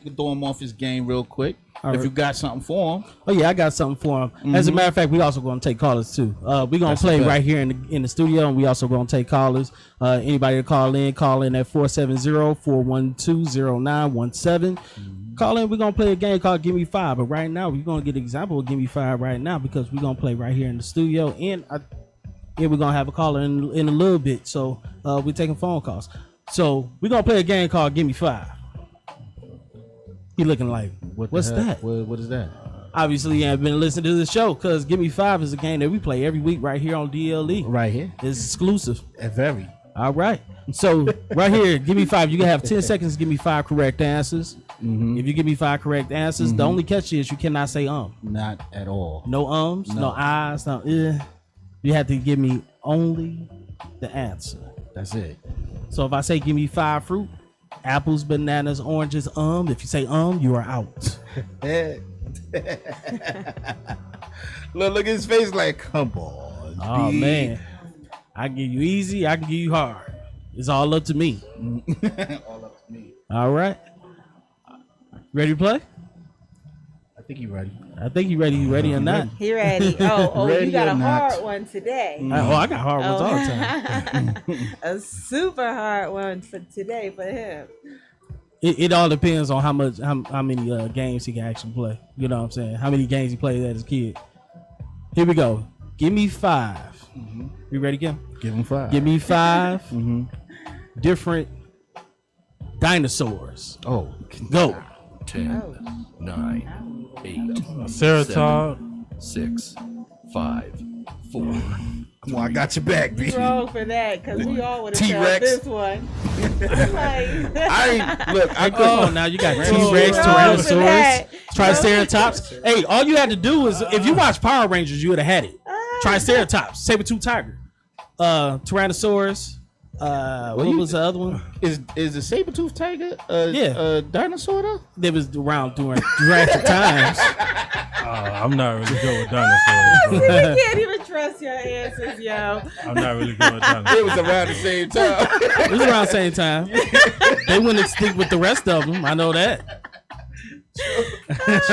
real quick. If you got something for him. Oh yeah, I got something for him. As a matter of fact, we also gonna take callers too. We gonna play right here in the studio, and we also gonna take callers. Anybody to call in at 470-412-0917. Call in. We're gonna play a game called Give Me 5. But right now, we're gonna get an example of Give Me 5 right now because we're gonna play right here in the studio, and we're gonna have a caller in a little bit. So we're taking phone calls. So we're gonna play a game called Give Me 5. He looking like, what's that? What is that? Obviously, you haven't been listening to the show because Give Me 5 is a game that we play every week right here on DLE. Right here. It's exclusive. Very. All right. So right here, Give Me 5. You can have 10 seconds to give me 5 correct answers. If you give me 5 correct answers, the only catch is you cannot say Not at all. No no ahs, no You have to give me only the answer. That's it. So if I say give me 5 fruit, apples, bananas, oranges, if you say you are out. Look at his face like, come on. Oh D. man. I can give you easy, I can give you hard. It's all up to me. All up to me. All right. Ready to play? I think you ready. I think you ready. You ready or not? He ready? Oh, Ready you got or a not. hard one today. I got hard ones all the time. A super hard one for today for him. It all depends on how many games he can actually play. You know what I'm saying? How many games he played as a kid. Here we go. Give me 5. You ready, Kim? Give him 5. Give me 5 different dinosaurs. Oh, Go. 10, 9, 8, Ceratod. 6, 5, 4. come on, I got your back, B. You wrong for that because we all would have T-Rex. felt this one. Like, I Come on now, you got T-Rex, Wrong for Tyrannosaurus, that. Triceratops. Hey, all you had to do was, if you watch Power Rangers, you would have had it. Triceratops, Saber-tooth tiger, Tyrannosaurus. What was the other one? Is the saber-tooth tiger Yeah. a dinosaur though? That was around during Jurassic times. I'm not really good with dinosaurs. we Bro. can't even trust your answers, yo. I'm not really good with dinosaurs. It was around the same time. It was around the same time. They wouldn't stick with the rest of them. I know that.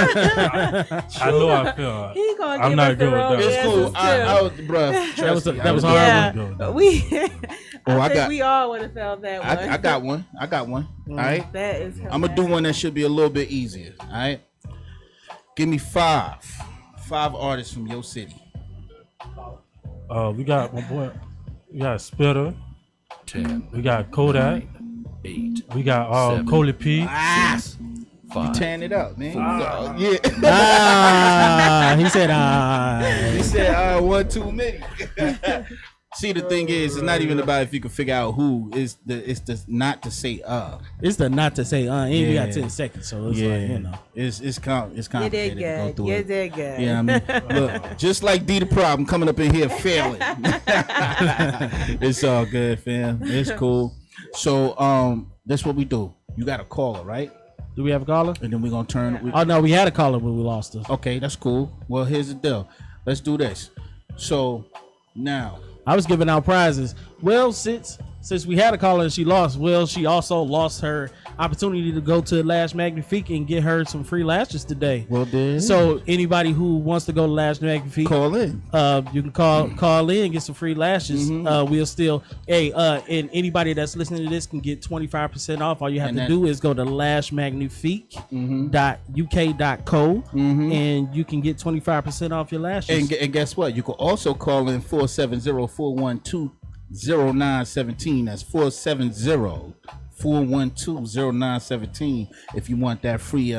I know I feel. He gonna I'm give not us the good with wrong that. It's cool. answers, too. Bruh, That was trust me, that was I hard. Yeah, Go with that. I I think got- we all would have felt that one. I got one. All right. That is. I'm gonna do one that should be a little bit easier. All right. Give me 5 artists from your city. We got my boy. We got Spitter. 10, We got Kodak. 8, We got 7, Coley P. 6, 5, Tearing it up, man. Yeah. He said, He said, one too many. See, the thing is, it's not even about if you can figure out who. It's the not to say It's the not to say, and we got Yeah. 10 seconds, so it's Yeah, like, you know. it's You complicated did to go good. through You it. did good. Yeah, I mean, look, just like D the Problem coming up in here failing. It's all good, fam. It's cool. So, that's what we do. You got a caller, right? Do we have a caller? And then we're gonna turn. Oh, no, we had a caller, but we lost her. Okay, that's cool. Well, here's the deal. Let's do this. So now, I was giving out prizes. Well, since we had a caller and she lost, well, she also lost her opportunity to go to Lash Magnifique and get her some free lashes today. well, then So anybody who wants to go to Lash Magnifique, call in. you can call in and get some free lashes. We'll still and anybody that's listening to this can get 25% off. All you have And to that- do is go to lashmagnifique.uk.co and you can get 25% off your lashes. And guess what? You can also call in 470-412-0917. That's 470-412-0917 if you want that free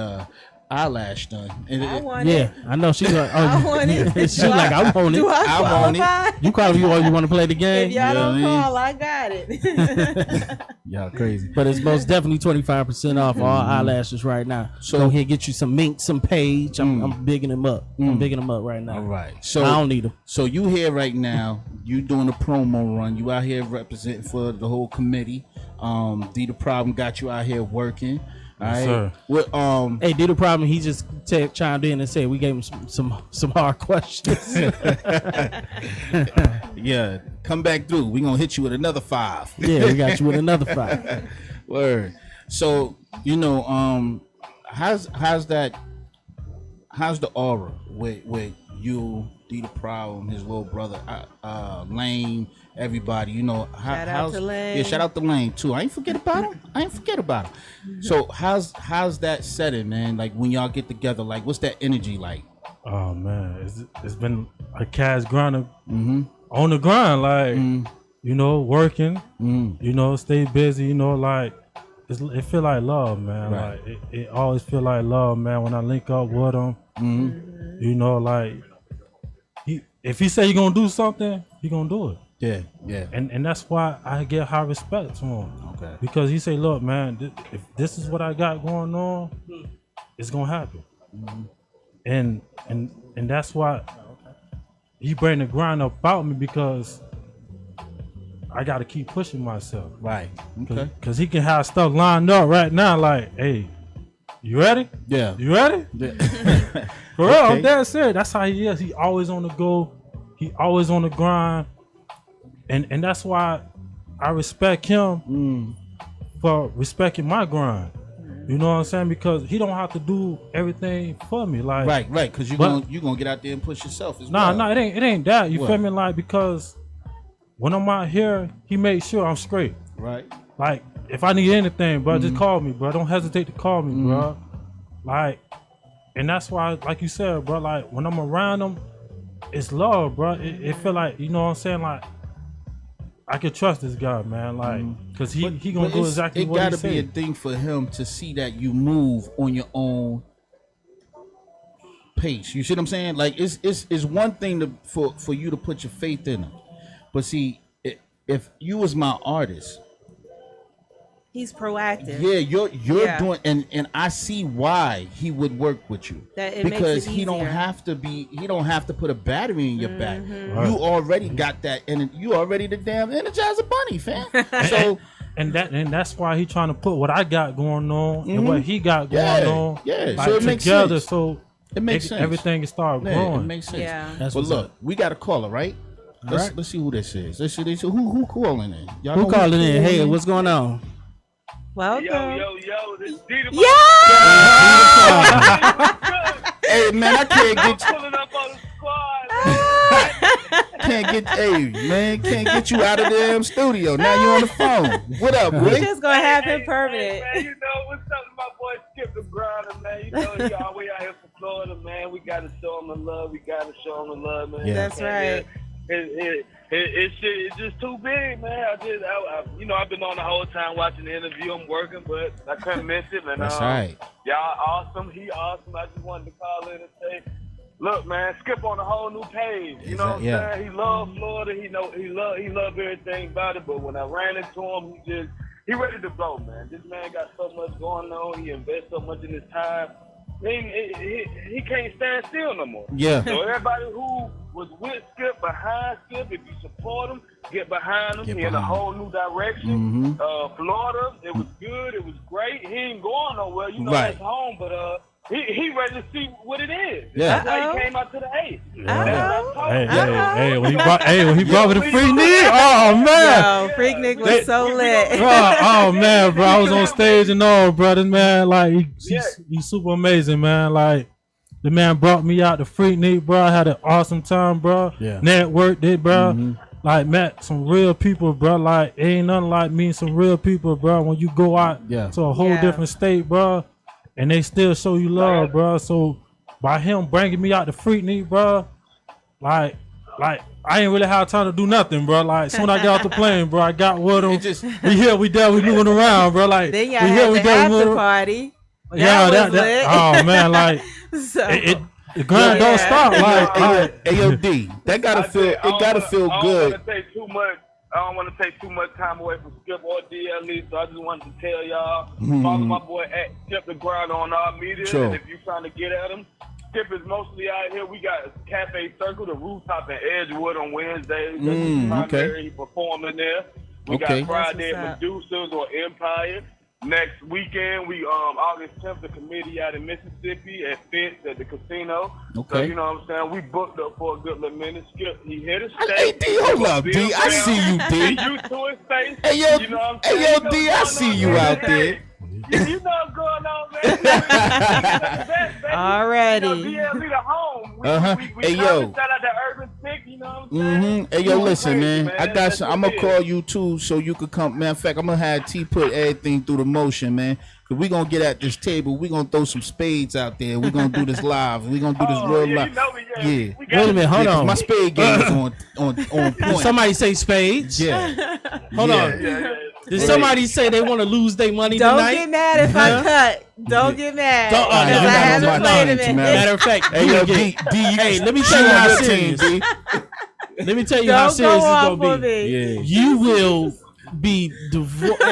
eyelash done. And I want yeah, it. I know she's like, I want it. she's like, I want it. Do I I want it. qualify? You call you want to play the game? If y'all Yeah, don't I mean- call, I got it. y'all crazy. But it's most definitely 25% off all eyelashes right now. So go ahead, get you some Mink, some Page. I'm bigging them up. I'm bigging them up right now. All right. I So don't need them. So you here right now, you doing a promo run. You out here representing for the whole committee. D the Problem got you out here working. All right. sir. With, Hey, did the problem? He just chimed in and said we gave him some hard questions. yeah, come back through. We gonna hit you with another 5. Yeah, we got you with another 5. Word. So how's the aura with you, D the Problem, his little brother, Lane, everybody, Shout out to Lane. Yeah, shout out to Lane too. I ain't forget about him. So how's that setting, man? Like when y'all get together, like what's that energy like? Oh man, it's been a cash grinder on the grind, like working, stay busy, like it feel like love, man. Right. Like it always feel like love, man. When I link up with him, like if he say he gonna do something, he gonna do it. Yeah. And that's why I get high respect to him. Okay. Because he say, look, man, if this is what I got going on, it's gonna happen. And that's why he bring the grind up about me, because I gotta keep pushing myself. Right. Okay. Cause he can have stuff lined up right now, like, hey, you ready? Yeah. You ready? Yeah. For real, Okay. I'm dead serious. That's how he is. He always on the go. He always on the grind. And that's why I respect him for respecting my grind. You know what I'm saying? Because he don't have to do everything for me. Like right. Because you gonna get out there and push yourself as well. Nah, it ain't that. You What? feel me? Like, because when I'm out here, he makes sure I'm straight. Right. Like, if I need anything, bro, just call me, bro. Don't hesitate to call me, bro. Like, and that's why, like you said, bro, like, when I'm around him, it's love, bro. It feel like, you know what I'm saying? Like, I can trust this guy, man. Like, because he gonna do exactly what he It gotta be a said. thing for him to see that you move on your own pace. You see what I'm saying? Like, it's one thing for you to put your faith in him. But see, if you was my artist, He's proactive. yeah, you're Yeah. doing, and I see why he would work with you, That it makes because it he don't easier. have to put a battery in your back. Right. You already got that, and you already the damn Energizer Bunny, fam. So And that's why he trying to put what I got going on and what he got going on, yeah. like, So it makes together, sense. so It makes sense. everything can start Yeah, growing. it makes sense. Yeah. That's But what's look, up. we got a caller, right? Let's see who this is. Let's see who calling in. Y'all know Who calling in? calling Hey, what's going on? Welcome. Yo, this Dita. Hey man, I can't get Pulling up on the squad. can't get you out of the damn studio. Now you on the phone. What up, We boy? just gonna have him Hey, permanent. man, you know what's up with my boy Skip the Grinder, man. You know he always out here from Florida, man. We gotta show him the love. We gotta show him the love, man. Yeah. That's right. It's just too big, man. I've been on the whole time watching the interview. I'm working, but I couldn't miss it, man. That's right. Y'all awesome. He awesome. I just wanted to call in and say, look, man, Skip on a whole new page. You know what I'm Yeah. saying? He loved Florida. He loved everything about it. But when I ran into him, he ready to blow, man. This man got so much going on. He invests so much in his time. He can't stand still no more. Yeah. So everybody who was with Skip, behind Skip, if you support him, get behind him. Get He in a behind whole new direction. Florida, it was good. It was great. He ain't going nowhere. You know, Right. that's home. But he ready to see what it is. Yeah. That's why he came out to the A. Hey, when he brought me the free knee, oh man. Yo, Freak Nick was so lit. Bro, oh man, bro, I was on stage and all, brothers, man. Like he's super amazing, man. Like the man brought me out to Freak Nick, bro. I had an awesome time, bro. Yeah. Networked it, bro. Like met some real people, bro. Like ain't nothing like meeting some real people, bro. When you go out to a whole Yeah. different state, bro, and they still show you love, bro. So by him bringing me out to Freak Nick, bro, like I ain't really have time to do nothing, bro. Like soon I got off the plane, bro, I got with him. We here, we there, we moving around, bro. Like Then we y'all here, we had the there, we after moving. party. Yeah, That was that. lit. Oh man, like So the grind don't stop. Like AOD, that gotta feel I good. don't want to take too much time away from Skip or DLE, so I just wanted to tell y'all, follow my boy at Skip the Grind on our media, Sure. and if you're trying to get at him, Skip is mostly out here. We got Cafe Circle, the rooftop in Edgewood on Wednesdays. That's his primary. He performing there. We Okay. got Friday That's at what's Medusa's or Empire. Next weekend, we August 10th, the committee out in Mississippi at Fitz at the casino. Okay. So you know what I'm saying? We booked up for a good little minute. Skip, he hit his Hey D, hold up, D. I see you, He D. used to his face. Hey yo, You know what I'm hey saying? yo, D. I see you out there. You know what's going on, man. Already. DLE the home. We Hey, shout yo. out to Urban Tick, you know what I'm saying? Hey yo, You listen, crazy, man. I got some. I'm gonna call you too, so you could come. Man, in fact, I'm gonna have T put everything through the motion, man. Cause we gonna get at this table. We gonna throw some spades out there. We gonna do this live. We gonna do this real yeah, live. you know we, Yeah. we Wait got a minute, hold 'Cause on. my spade game is on Did point. somebody say spades? Yeah. Hold on. yeah. Did somebody say they want to lose their money Don't tonight? get mad if I cut. Don't get mad. Don't- Because you I got haven't on my played team, him man. Matter of fact, Hey yo, D. hey, let me She tell you on how your team, serious. D. Let me tell you how Don't serious go it's off gonna on be. me. Yeah. You will be divorced.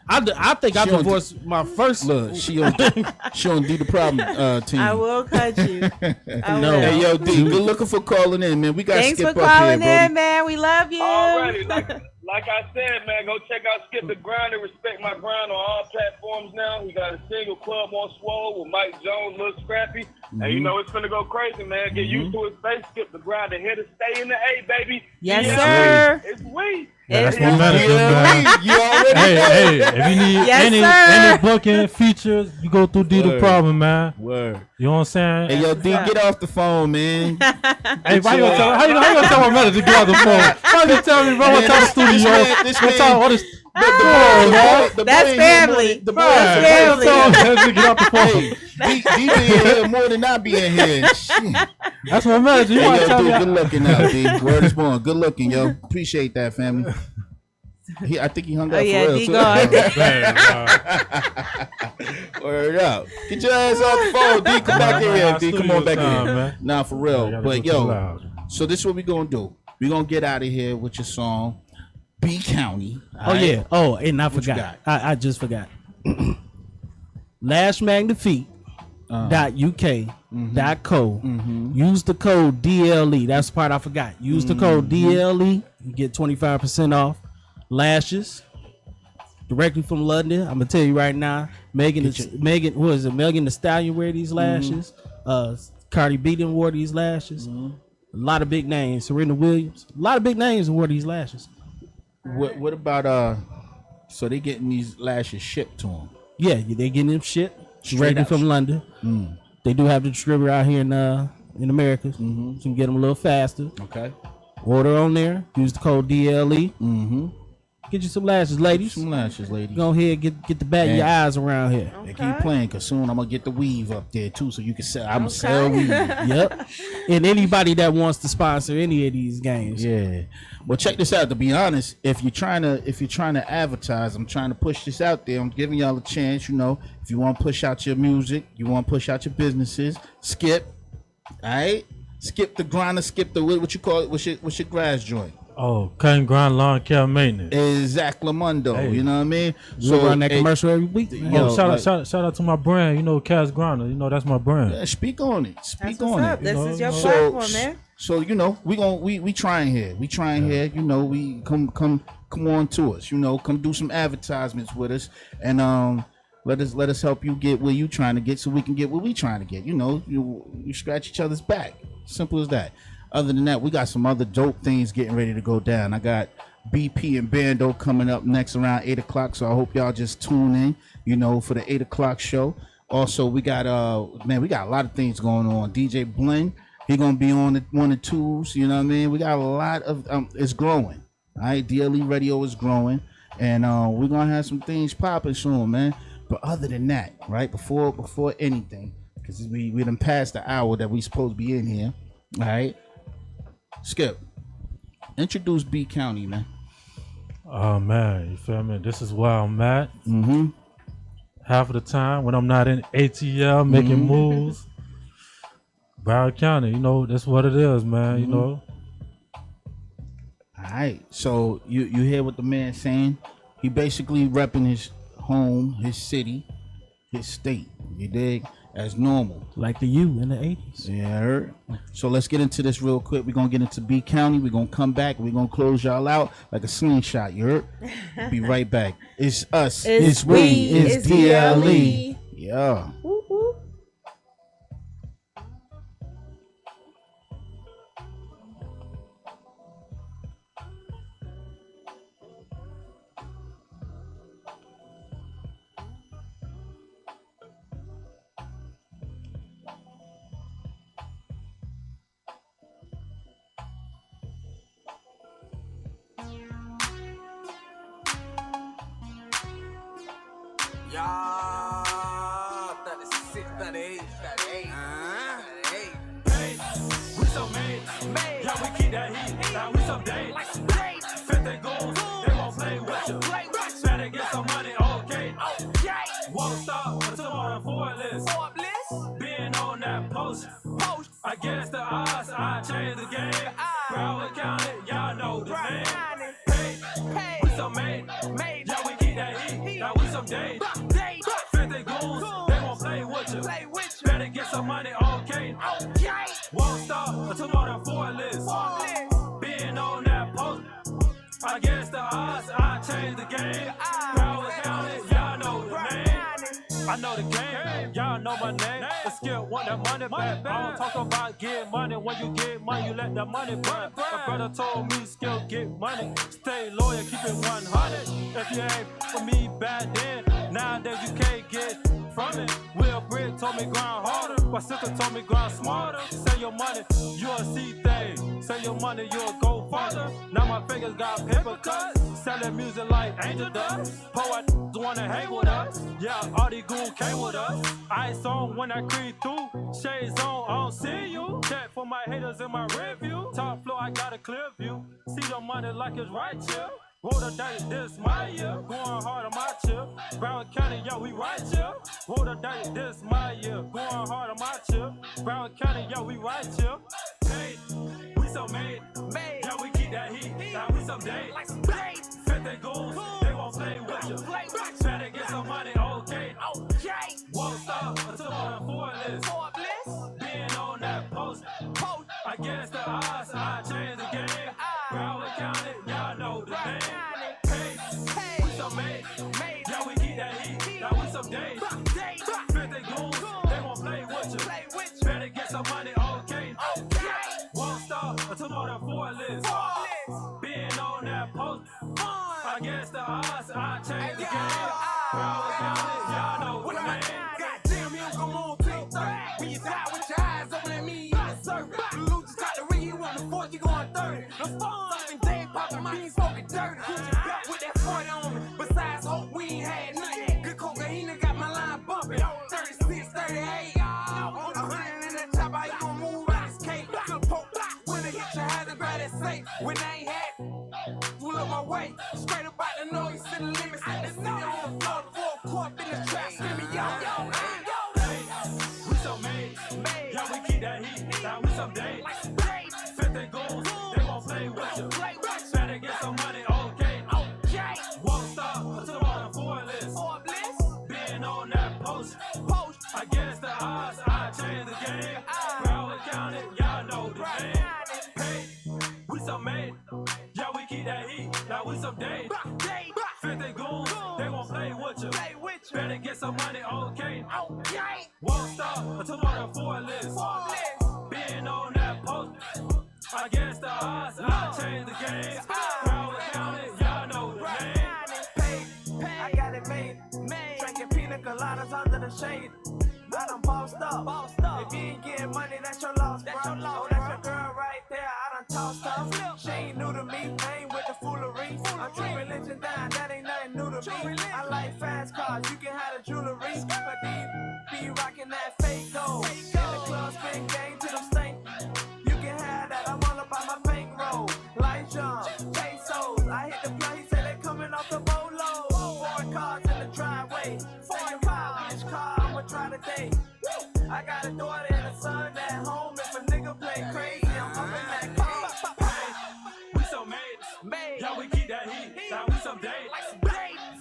I think I She on divorced my first. Look, she on D the problem team. I will cut you. I No. will. Hey yo, D. Good looking for calling in, man. We got Thanks Skip for up here, calling brody. in, man. We love you. Already, like I said, man, go check out Skip the Grind and Respect My Grind on all platforms now. We got a single club on Swole with Mike Jones, Lil Scrappy. And you know it's gonna go crazy, man. Get used to his face, Skip the Grind, and here to stay in the A, baby. Yes, Yeah, sir. It's we. That's my manager, man. You already Hey, if you need Yes, any booking features, you go through D the Word. Problem, man. Word. You know what I'm saying? Hey, yo, D, get off the phone, man. Hey, why you gonna tell? How you gonna tell my manager to get off the phone? Why you tell me, bro? What's the studio? This What's man- all this? That's family. The boy That's ain't family. Get off the phone. Hey, D be in here more than I be in here. Shit. That's my manager. You Hey, want to yo, tell dude, me? good looking out, D. Word is born. Good looking, yo. Appreciate that, family. I think he hung up Oh, yeah, for real, D too. gone. Word up. Get your ass off the phone, D. Come back in here, D. Come on back in here. Nah, for real. But, yo, so this is what we going to do. We going to get out of here with your song, B County. Oh yeah. Oh, and I What you forgot. I just forgot. lashmagnifeet.uk.co. Use the code DLE. That's the part I forgot. Use the code DLE. You get 25% off lashes directly from London. I'm gonna tell you right now. Megan, what is it? Megan Thee Stallion wear these lashes. Cardi B didn't wear these lashes. A lot of big names. Serena Williams. A lot of big names wore these lashes. What about, so they getting these lashes shipped to them? Yeah, they getting them shit Straight directly out. from London. They do have the distributor out here in America, so you can get them a little faster. Okay. Order on there. Use the code DLE. Get you some lashes, ladies. Some lashes, ladies. Go ahead, get the back of your eyes around here. They keep playing, because soon I'm going to get the weave up there, too, so you can sell. I'm going to sell weave. Yep. And anybody that wants to sponsor any of these games. Yeah. Well, check this out. To be honest, if you're trying to advertise, I'm trying to push this out there. I'm giving y'all a chance. You know, if you want to push out your music, you want to push out your businesses, skip. All right, skip the grinder, skip the what you call it? What's your grass joint? Oh, cut and grind lawn care maintenance. Exactly, Mundo. Hey. You know what I mean? So run that commercial every week. Yo, shout out to my brand. You know, Cass Grinder. You know, that's my brand. Yeah, speak on it. Speak That's on what's up. it. This is your So- platform, man. So you know we trying here. We trying here. You know we come on to us. You know come do some advertisements with us and let us help you get where you trying to get so we can get where we trying to get. You know you scratch each other's back. Simple as that. Other than that, we got some other dope things getting ready to go down. I got BP and Bando coming up next around 8:00. So I hope y'all just tune in. You know for the 8:00 show. Also we got we got a lot of things going on. DJ Blend. He gonna be on the 1 and 2s, you know what I mean? We got a lot of it's growing. All right, DLE Radio is growing, and we're gonna have some things popping soon, man. But other than that, right before anything, because we done passed the hour that we supposed to be in here. All right, Skip, introduce B County, man. Oh man, you feel me? This is where I'm at. Half of the time when I'm not in ATL making moves. Broward County, you know, that's what it is, man. You know. All right, so you hear what the man saying? He basically repping his home, his city, his state. You dig? As normal. Like the U in the 80s. Yeah, I heard. So let's get into this real quick. We're going to get into B County. We're going to come back. We're going to close y'all out like a slingshot. You heard? Be right back. It's us. It's we. we. It's It's DLE. DLE. Yeah. Woo, woo. Y'all, 36, 38, 38, 38. Hey, we so made. Yeah, we keep that heat. Now we some days. 50 goals, they won't play with you. Better get some money, okay. Won't stop until I'm Forbes. Being on that post. Against the odds, I change the game. Broward County, y'all know the name. Hey, we so made. Yeah, we keep that heat. Now we some days. 50 goons, they won't play with you. Better get some money, okay. Won't stop until more than 4 lists. Being on that post. Against the odds, I change the game. Broward County, y'all know the name. I know the game, y'all know my name. The skill want that money back. I don't talk about getting money. When you get money, you let that money burn. My brother told me skill get money. Stay loyal, keep it 100. If you ain't for me back then, nowadays you can't get from it. Will Britt told me grind harder. My sister told me grind smarter. Sell your money, you'll see things. Sell your money, you'll go farther. Now my fingers got paper cuts. Selling music like Angel does. Poet wanna hang with us. Yeah, all these goons came with us. Ice on when I creep through. Shades on, I don't see you. Check for my haters in my review. Top floor, I got a clear view. See the money like it's right here. Roll the dice, this my year. Going hard on my chip. Broward County, yo, we right here. Roll the dice, this my year. Going hard on my chip. Broward County, yo, we right here. Hey, we so made. Yeah, we keep that heat. Now we some days. Fit they goals, they won't play with you. Try to get some money, okay. Won't stop until on the Forbes. Being on that post. Against the odds, I change the game. Broward County, y'all know the name. Hey, we so made. Yeah, we keep that heat. Now we some days. Fit they goals, they won't play with you. Better get some money, okay. Won't stop until on the Forbes. Being on that post. Against the odds, I change the game. Broward County, y'all know the name. Goddamn, you don't come on T30. When you die with your eyes open at me, you deserve it. The loot just got the ring, you on the fourth, you going 30. The phone something day, popping my beans smoking dirty. Gucci back with that 40 on me. Besides hope, we ain't had nothing. Good cocaine, I got my line bumping. 36, 38, on 100 in that chop, how you gon' move out this cake? Good poke, when they hit your eyes, and grab that safe. When I ain't had, pull up my way. Straight about the noise, to the limits. The city on the floor, the full court, in the trap, screaming, yo. We so made. Yeah, we keep that heat. Now we some days. Fit they goals, they won't play with you. Better get some money, okay. Won't stop until on the Forbes. Being on that post. Against the odds, I change the game. Broward County, y'all know the name. Hey, we some made. Yeah, we keep that heat. Now we some days. Fit they goals, they won't play with you. Better get some money, okay. Won't stop until on the Forbes. Being on that post. Against the odds, I change the game. Broward County, y'all know the name. I got it made. Drinking pina coladas under the shade. I done bossed up. If you ain't getting money, that's your loss, bro. Oh, that's your girl right there. I done tossed up. She ain't new to me. I ain't with the foolery. I'm true religion down. That ain't nothing new to me. I like fast cars. You can have the jewelry. But these be rocking that fake gold. In the club, spin game to them stank. You can have that. I'm all about my bankroll. Light jump, pesos. I hit the play. He said they coming off the bolo. 4 cars in the driveway. 4 cars. Which car I'ma try today? I got a daughter and a son at home. If a nigga play crazy, I'm up in that car. We so made. Yeah, we keep that heat. Now we some days.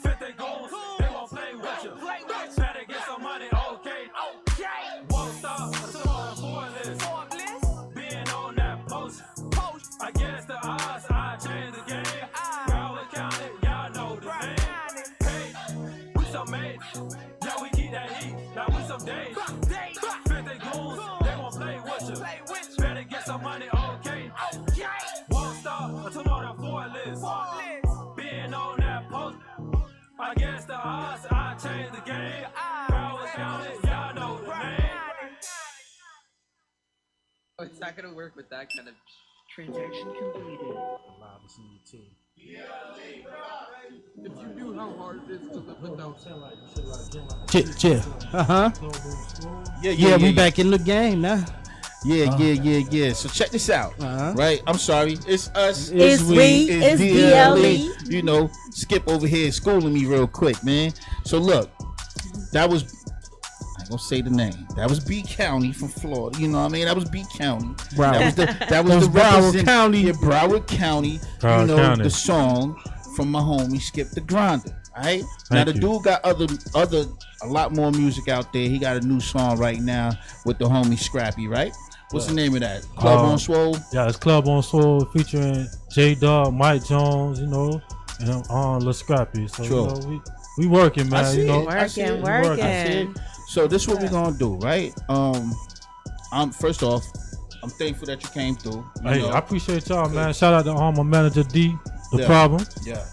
Fit they goals, they won't play with you. Better get some money, okay. Won't stop until on the Forbes. Being on that post. Against the odds, I change the game. Broward County, y'all know the name. Hey, we so made. Yeah, we keep that heat. Now we some days. Fit they goals, they won't play with you. Better get some money, okay. Won't stop until on the Forbes. Being on that post. Against the odds, I change the game. Broward County, y'all know the name. Oh, it's not gonna work with that kind of transaction completed. If you knew how hard it is to live without Chill. Yeah, we back in the game now. Yeah. So check this out, right? I'm sorry, it's us. It's we. It's DLE. You know, Skip over here schooling me real quick, man. So look, that was, I ain't gonna say the name. That was B County from Florida. You know what I mean? That was B County. That was the Broward County. Yeah, Broward County. Broward you know County. the song from my homie Skip the Grinder. All right. Now the dude got a lot more music out there. He got a new song right now with the homie Scrappy, right? What's the name of that? Club on Swole? Yeah, it's Club on Swole featuring J Dog, Mike Jones, you know, and Lil Scrappy. So True. you know, We working, I man. see You know, it. I see it. Working. I see it. So this is what we're gonna do, right? I'm first off, I'm thankful that you came through. You hey, know. I appreciate y'all, man. Shout out to my manager D, the Yeah. problem. Yeah.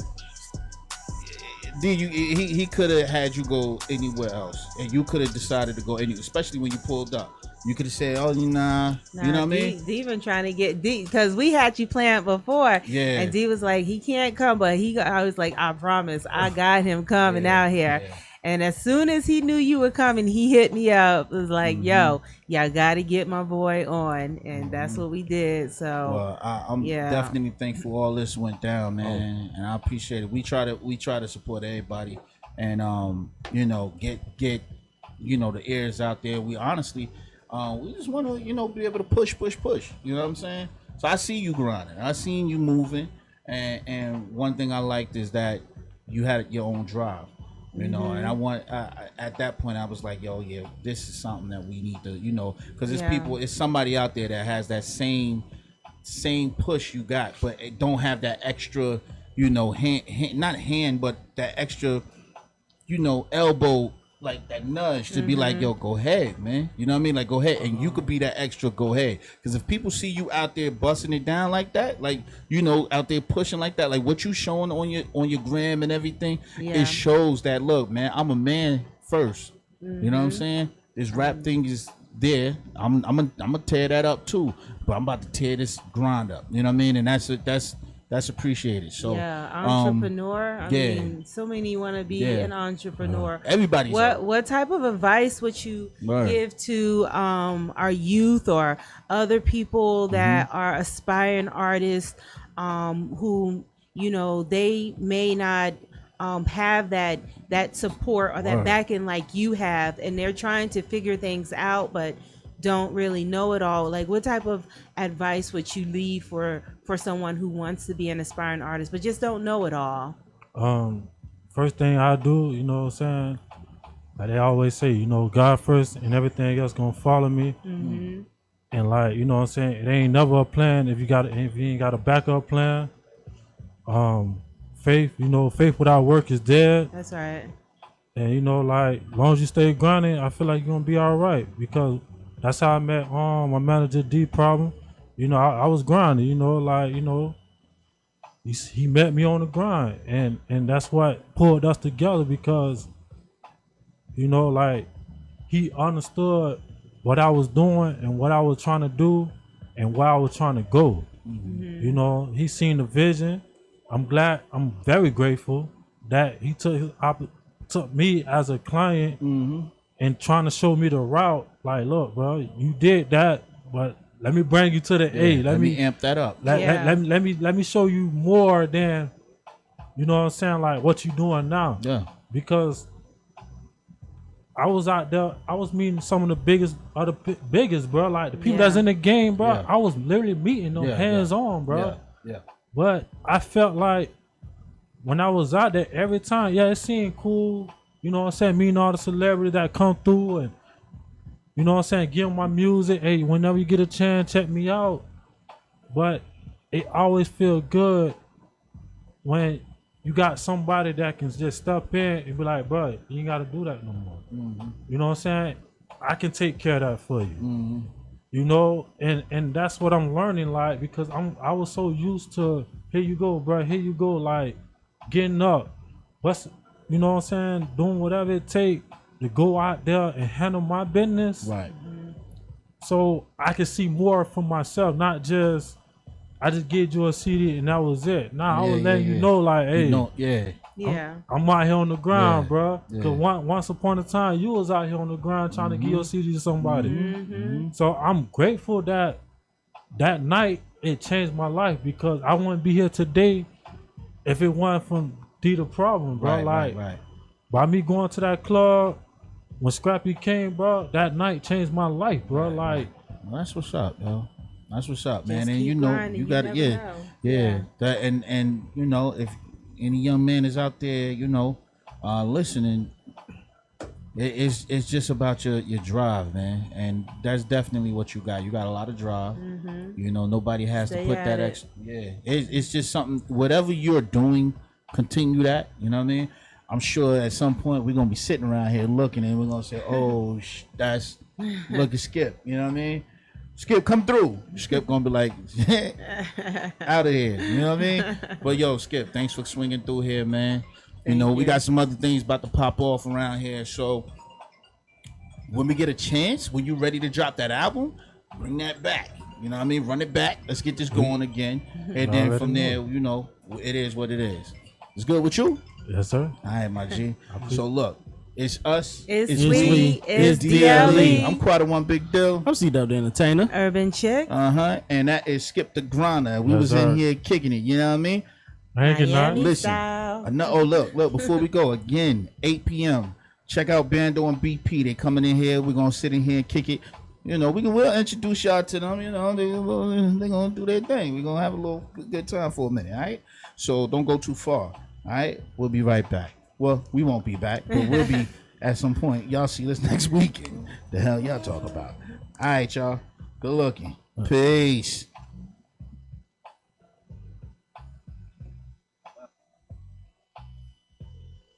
D, he could have had you go anywhere else, and you could have decided to go anywhere, especially when you pulled up. You could have said, "Oh, nah," you know what I mean? D been trying to get D because we had you planned before. Yeah. And D was like, he can't come, but I was like, I promise, I got him coming out here. yeah. And as soon as he knew you were coming, he hit me up. It was like, yo, y'all got to get my boy on, and that's what we did. So, Well, I'm definitely thankful all this went down, man, and I appreciate it. We try to support everybody, and you know, get you know the ears out there. We honestly, we just want to be able to push. You know what I'm saying? So I see you grinding. I seen you moving, and one thing I liked is that you had your own drive. You know, and at that point I was like, yo, yeah, this is something that we need to, because it's somebody out there that has that same push you got, but it don't have that extra, not hand, but that extra, elbow, like that nudge to be like, yo, go ahead, man. You know what I mean? Like, go ahead. And you could be that extra go ahead. Because if people see you out there busting it down like that, like, out there pushing like that, like what you showing on your gram and everything, it shows that, look, man, I'm a man first. You know what I'm saying? This rap thing is there. I'm gonna tear that up too. But I'm about to tear this grind up. You know what I mean? And that's appreciated. So entrepreneur. I mean, so many want to be an entrepreneur. Everybody's what type of advice would you give to our youth or other people that are aspiring artists who they may not have that support or that backing like you have, and they're trying to figure things out but don't really know it all? Like, what type of advice would you leave for someone who wants to be an aspiring artist but just don't know it all? First thing I do, you know what I'm saying, like they always say, God first and everything else gonna follow me. And like, you know what I'm saying, it ain't never a plan if you ain't got a backup plan. Faith without work is dead. That's right. And like, as long as you stay grinding, I feel like you're gonna be all right, because that's how I met my manager D Problem. I was grinding, he met me on the grind, and that's what pulled us together, because like, he understood what I was doing and what I was trying to do and where I was trying to go. He seen the vision. I'm very grateful that he took me as a client and trying to show me the route. Like, look, bro, you did that, but let me bring you to the A. Let me amp that up. Let me show you more than, you know what I'm saying, like what you doing now. Yeah. Because I was out there, I was meeting some of the biggest, bro. Like the people that's in the game, bro. I was literally meeting them hands on, bro. Yeah. But I felt like when I was out there, every time, it seemed cool. You know what I'm saying? Meeting all the celebrities that come through, and you know what I'm saying, give them my music. Hey, whenever you get a chance, check me out. But it always feel good when you got somebody that can just step in and be like, bro, you ain't got to do that no more. You know what I'm saying? I can take care of that for you. And that's what I'm learning, like, because I was so used to, here you go, bro, here you go, like, getting up. You know what I'm saying? Doing whatever it takes to go out there and handle my business. Right. So I can see more for myself, not just, I just gave you a CD and that was it. Nah, I was letting you know, like, hey, I'm out here on the ground, bro. Because once upon a time, you was out here on the ground trying to give your CD to somebody. So I'm grateful that night it changed my life, because I wouldn't be here today if it wasn't from D the Problem, bro. Right. By me going to that club, when Scrappy came, bro, that night changed my life, bro. Well, that's what's up, yo. That's what's up, man. And keep grinding, you got it, That and if any young man is out there, listening, it's just about your drive, man. And that's definitely what you got. You got a lot of drive. Nobody has to put that extra. It's just something. Whatever you're doing, continue that. You know what I mean? I'm sure at some point we're gonna be sitting around here looking and we're gonna say, "Oh, that's look at Skip." You know what I mean? Skip, come through. Skip gonna be like, out of here. You know what I mean? But yo, Skip, thanks for swinging through here, man. You know, we got some other things about to pop off around here. So when we get a chance, when you ready to drop that album, bring that back. You know what I mean? Run it back. Let's get this going again. And then from there, you know, it is what it is. It's good with you? Yes, sir. All right, my G. So look, it's us. It's we. It's DLE. I'm Quite a One Big Deal. I'm C-Dub the Entertainer. Urban Chick. And that is Skip the Grinder. We Yes, was sir. in here kicking it. You know what I mean? Thank you, Miami Nat. Listen. style. Look, before we go, again, 8 p.m. Check out Bando and BP. They coming in here. We're going to sit in here and kick it. You know, we'll introduce y'all to them. You know, they're going to do their thing. We're going to have a little good time for a minute, all right? So don't go too far, all right? We'll be right back. Well, we won't be back, but we'll be at some point. Y'all see this next weekend. The hell y'all talk about. All right, y'all. Good looking. Peace.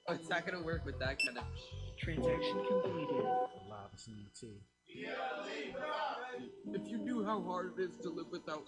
Oh, it's not gonna work with that kind of transaction completed. If you knew how hard it is to live without